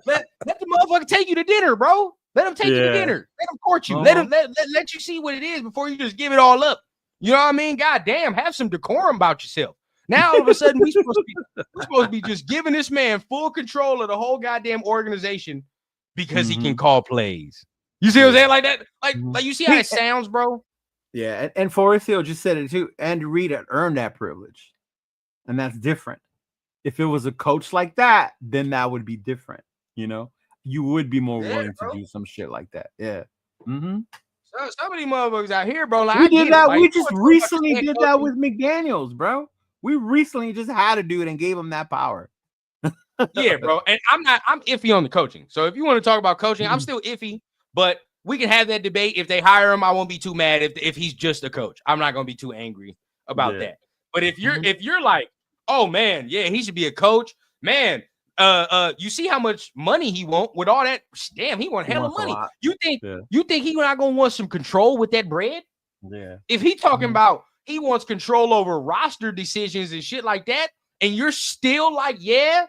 let the motherfucker take you to dinner, bro. Let him take you to dinner. Let him court you. Let him let you see what it is before you just give it all up. You know what I mean? God damn, have some decorum about yourself. Now all of a sudden we're supposed to be just giving this man full control of the whole goddamn organization because he can call plays. You see what I'm saying? Like that, like you see how it sounds, bro? Yeah, and Forrest Hill just said it too. Andy Reid had earned that privilege, and that's different. If it was a coach like that, then that would be different. You know, you would be more willing to do some shit like that. Yeah. Mm-hmm. So some of these motherfuckers out here, bro. Like we did that. We just recently did that with McDaniels, bro. We recently just had to do it and gave him that power. Yeah, bro. And I'm iffy on the coaching. So if you want to talk about coaching, I'm still iffy. But we can have that debate. If they hire him, I won't be too mad. If he's just a coach, I'm not gonna be too angry about that. But if you're like, oh man, yeah, he should be a coach, man. You see how much money he want with all that? Damn, he want hella money. You think he not gonna want some control with that bread? Yeah. If he talking about he wants control over roster decisions and shit like that, and you're still like, yeah,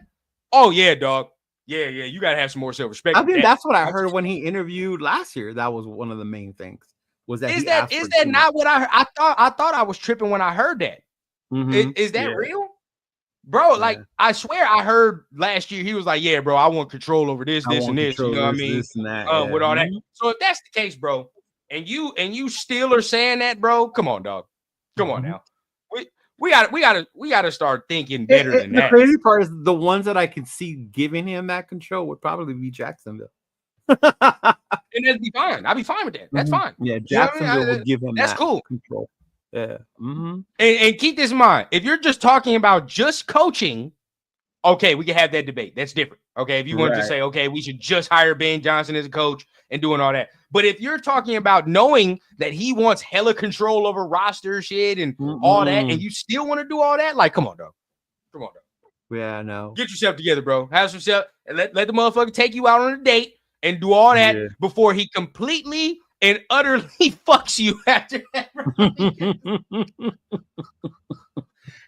oh yeah, dog. Yeah, you gotta have some more self-respect. I think that's what I heard when he interviewed last year. That was one of the main things. Was that is that not what I heard? I thought I was tripping when I heard that. Is that real? Bro, like I swear I heard last year he was like, yeah, bro, I want control over this, and this. You know what I mean? This and that, with all that. So if that's the case, bro, and you still are saying that, bro, come on, dog. Come on now. We gotta start thinking better than that. The crazy part is the ones that I can see giving him that control would probably be Jacksonville. And that'd be fine. I'd be fine with that. That's fine. Yeah, Jacksonville would give him that cool control. Yeah. And keep this in mind. If you're just talking about just coaching, okay, we can have that debate. That's different. Okay. If you want to say, okay, we should just hire Ben Johnson as a coach and doing all that. But if you're talking about knowing that he wants hella control over roster shit and all that, and you still want to do all that, like, come on, dog. Come on, dog. Yeah, I know. Get yourself together, bro. Have some stuff and let the motherfucker take you out on a date and do all that before he completely and utterly fucks you after that.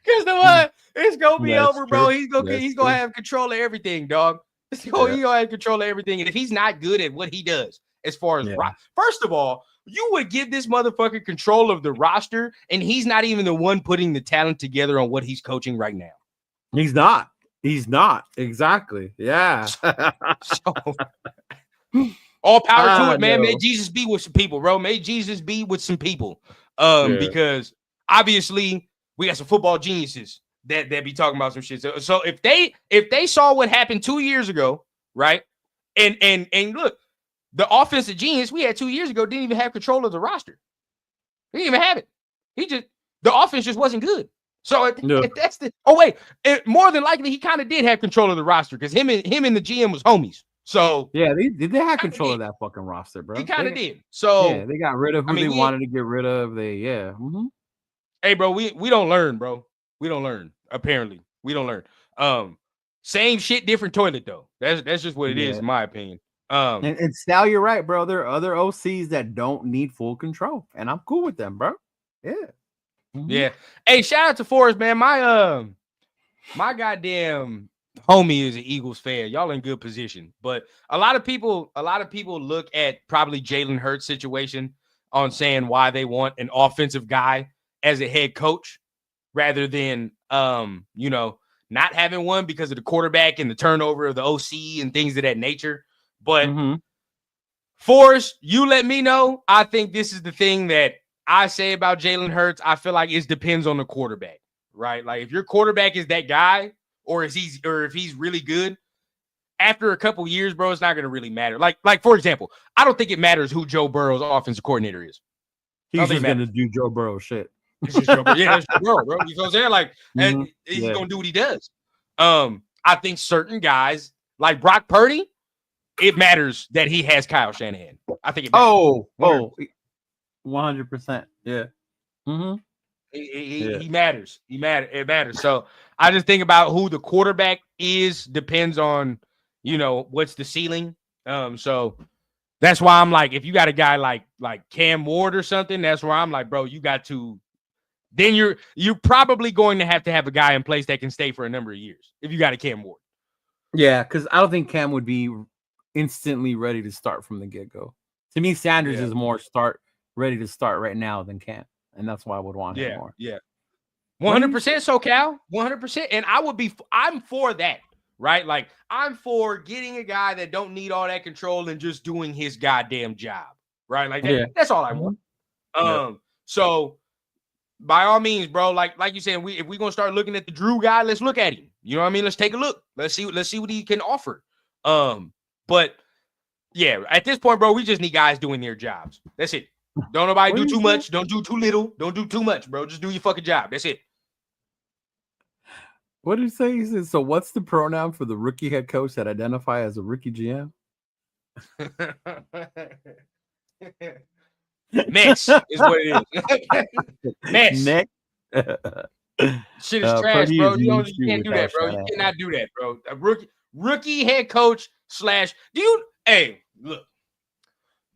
Because the what? It's gonna be That's over, bro. true. He's gonna have control of everything, dog. He's gonna have control of everything. And if he's not good at what he does, as far as first of all, you would give this motherfucker control of the roster, and he's not even the one putting the talent together on what he's coaching right now. He's not. He's not. Exactly. Yeah. So, all power to it, man. May Jesus be with some people, bro. May Jesus be with some people. Because obviously we got some football geniuses that be talking about some shit. So if they saw what happened 2 years ago, right? And look, the offensive genius we had 2 years ago didn't even have control of the roster. He didn't even have it. The offense just wasn't good. So if that's more than likely he kind of did have control of the roster because him and the GM was homies. So yeah, they had control of that fucking roster, bro. He kind of did. So yeah, they got rid of who they wanted to get rid of. Hey, bro, we don't learn, bro. We don't learn. Apparently, we don't learn. Same shit, different toilet though. That's just what it is, in my opinion. And Sal, you're right, bro. There are other OCs that don't need full control, and I'm cool with them, bro. Yeah. Yeah. Hey, shout out to Forrest, man. My goddamn homie is an Eagles fan. Y'all in good position. But a lot of people look at probably Jalen Hurts' situation on saying why they want an offensive guy as a head coach rather than not having one because of the quarterback and the turnover of the OC and things of that nature. But Forrest, you let me know. I think this is the thing that I say about Jalen Hurts. I feel like it depends on the quarterback, right? Like if your quarterback is that guy, or if he's really good, after a couple years, bro, it's not going to really matter. Like for example, I don't think it matters who Joe Burrow's offensive coordinator is. He's just going to do Joe Burrow shit. It's just Joe Burrow. Yeah, that's Joe Burrow, bro. You know what I'm saying? Like, and he's going to do what he does. I think certain guys like Brock Purdy, it matters that he has Kyle Shanahan. I think it matters. 100%. Yeah. He matters. It matters. So I just think about who the quarterback is depends on, what's the ceiling. So that's why I'm like, if you got a guy like Cam Ward or something, that's where I'm like, bro, you got to. Then you're probably going to have a guy in place that can stay for a number of years if you got a Cam Ward. Yeah, because I don't think Cam would be instantly ready to start from the get-go. To me, Sanders is more ready to start right now than Cam, and that's why I would want him more. Yeah, 100%. SoCal, 100%, and I'm for that, right? Like I'm for getting a guy that don't need all that control and just doing his goddamn job, right? Like that's all I want. So by all means, bro, like you said, if we're gonna start looking at the Drew guy, let's look at him. You know what I mean? Let's take a look. Let's see what he can offer. But yeah, at this point, bro, we just need guys doing their jobs. That's it. Don't nobody do too much. Don't do too little. Don't do too much, bro. Just do your fucking job. That's it. What did he say? He said, so what's the pronoun for the rookie head coach that identify as a rookie GM? Mess is what it is. Mess. Shit is trash, bro. You can't do that, bro. You cannot do that, bro. A rookie head coach / hey, look.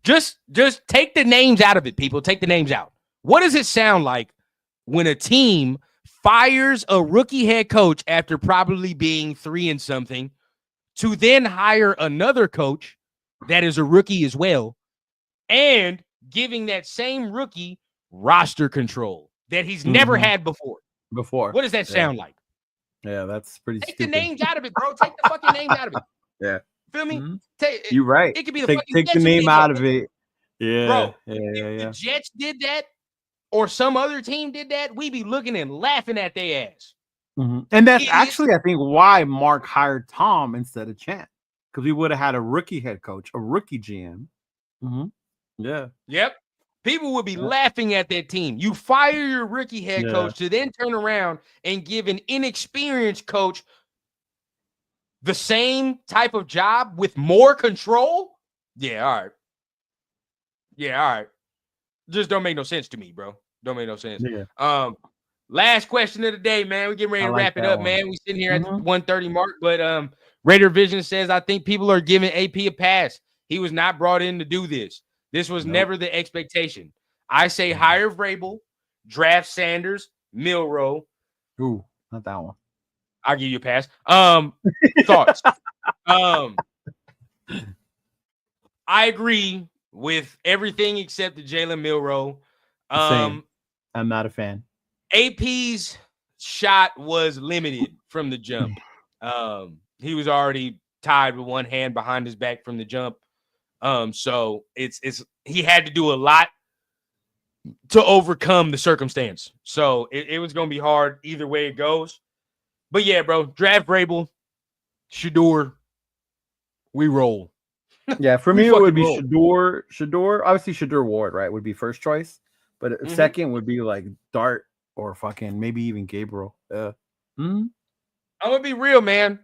Just take the names out of it, people. Take the names out. What does it sound like when a team fires a rookie head coach after probably being 3-something to then hire another coach that is a rookie as well and giving that same rookie roster control that he's never had before? What does that sound like? Yeah, that's pretty Take stupid. the names out of it, bro. Take the fucking names out of it. Yeah. Feel me? You're right. It could be the take the name out of it. Yeah, bro. If the Jets did that, or some other team did that, we'd be looking and laughing at their ass. And that's actually, I think, why Mark hired Tom instead of Chant, because we would have had a rookie head coach, a rookie GM. Yeah. Yep. People would be laughing at that team. You fire your rookie head coach to then turn around and give an inexperienced coach the same type of job with more control? Yeah, all right. Just don't make no sense to me, bro. Don't make no sense. Yeah. Last question of the day, man. We're getting ready to wrap it up, man. We're sitting here at the 1:30 mark, but Raider Vision says, I think people are giving AP a pass. He was not brought in to do this. This was never the expectation. I say hire Vrabel, draft Sanders, Milroe. Ooh, not that one. I'll give you a pass. Thoughts. I agree with everything except the Jalen Milroe. Same. I'm not a fan. AP's shot was limited from the jump. He was already tied with one hand behind his back from the jump. So it's he had to do a lot to overcome the circumstance. So it was going to be hard either way it goes. But yeah, bro, draft Vrabel, Shedeur, we roll. Yeah, for me, it would be Shedeur. Obviously, Shedeur Ward, right, would be first choice. But second would be like Dart or fucking maybe even Gabriel. I'm going to be real, man.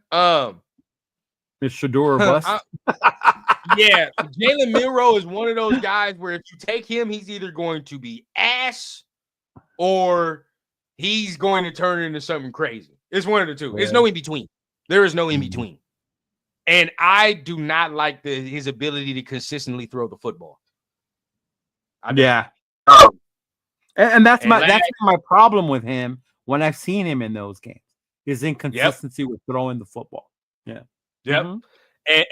It's Shedeur or bust. Yeah, Jalen Milroe is one of those guys where if you take him, he's either going to be ass or he's going to turn into something crazy. It's one of the two. There's no in between. There is no in between. And I do not like his ability to consistently throw the football. Yeah. And that's my problem with him when I've seen him in those games. His inconsistency with throwing the football. Yeah. Yep.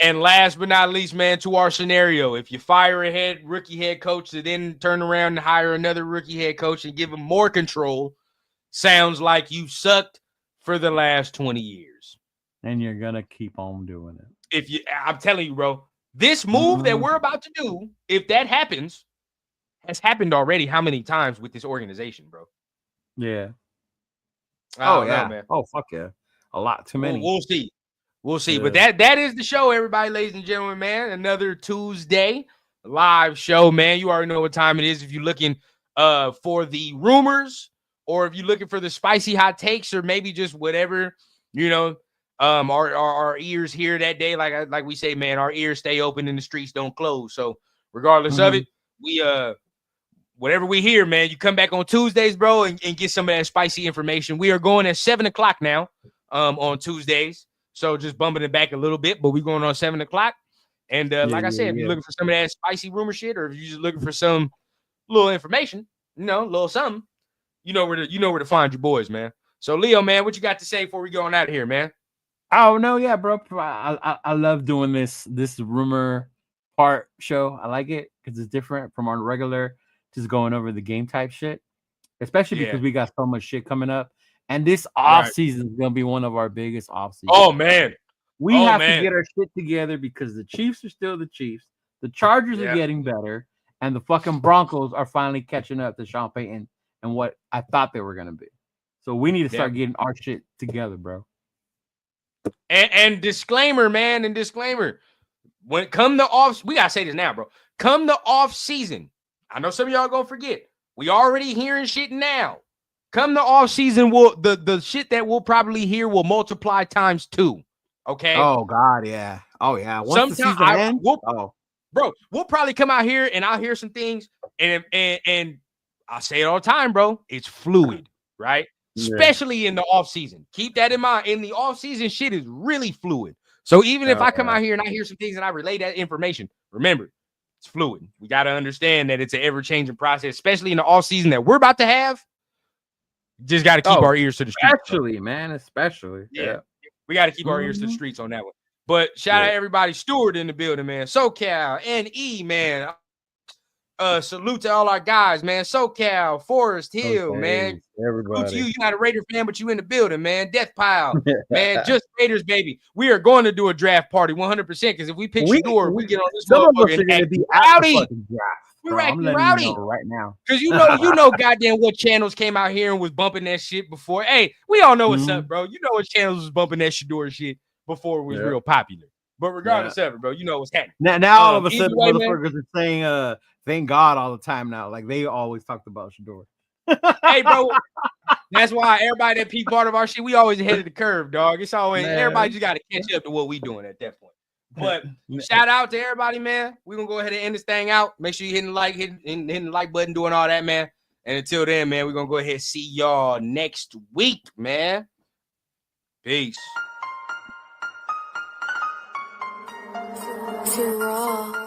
And last but not least, man, to our scenario, if you fire a rookie head coach to then turn around and hire another rookie head coach and give him more control, sounds like you sucked for the last 20 years. And you're going to keep on doing it. I'm telling you, bro, this move that we're about to do, if that happens, has happened already how many times with this organization, bro? Yeah. Oh, yeah, man. Oh, fuck yeah. A lot too many. We'll see. We'll see. Yeah. But that is the show, everybody, ladies and gentlemen, man. Another Tuesday live show, man. You already know what time it is. If you're looking for the rumors or if you're looking for the spicy hot takes or maybe just whatever, our ears hear that day. Like we say, man, our ears stay open and the streets don't close. So regardless of it, we whatever we hear, man, you come back on Tuesdays, bro, and get some of that spicy information. We are going at 7:00 now on Tuesdays. So just bumping it back a little bit, but we're going on 7:00. And like I said, if you're looking for some of that spicy rumor shit, or if you're just looking for some little information, little something, you know where to find your boys, man. So Leo, man, what you got to say before we go on out of here, man? Oh no, yeah, bro. I love doing this rumor part show. I like it because it's different from our regular just going over the game type shit, especially because we got so much shit coming up. And this off season is gonna be one of our biggest off seasons. Oh man, we have to get our shit together because the Chiefs are still the Chiefs, the Chargers are getting better, and the fucking Broncos are finally catching up to Sean Payton and what I thought they were gonna be. So we need to start getting our shit together, bro. And disclaimer, man, and disclaimer. When come the off, we gotta say this now, bro. Come the off season, I know some of y'all gonna forget. We already hearing shit now. Come the off season, the shit that we'll probably hear will multiply times 2. Okay. Oh God, yeah. Oh yeah. Once the season ends, bro, we'll probably come out here and I'll hear some things, and I say it all the time, bro. It's fluid, right? Yeah. Especially in the off season. Keep that in mind. In the off season, shit is really fluid. So even if I come out here and I hear some things and I relay that information, remember, it's fluid. We got to understand that it's an ever-changing process, especially in the off season that we're about to have. Just got to keep our ears to the streets. Especially, man. Especially. Yeah. We got to keep our ears to the streets on that one. But shout out everybody. Stewart in the building, man. SoCal, NE, man. Salute to all our guys, man. SoCal, Forest Hill, man. Everybody. To you, you're not a Raider fan, but you in the building, man. Death Pile, man. Just Raiders, baby. We are going to do a draft party 100% because if we pick Shedeur, we get on this motherfucker and act rowdy. We're acting rowdy right now because you know, goddamn what channels came out here and was bumping that shit before. Hey, we all know what's up, bro. You know what channels was bumping that Shedeur shit before it was real popular. But regardless of it, bro, you know what's happening. Now all of a sudden, motherfuckers are saying, "Thank God" all the time now. Like they always talked about Shedeur. Hey, bro, that's why everybody that be part of our shit, we always ahead of the curve, dog. It's always everybody just got to catch up to what we doing at that point. But shout out to everybody, man. We're gonna go ahead and end this thing out. Make sure you hitting the like button, doing all that, man. And until then, man, we're gonna go ahead and see y'all next week, man. Peace. Too raw.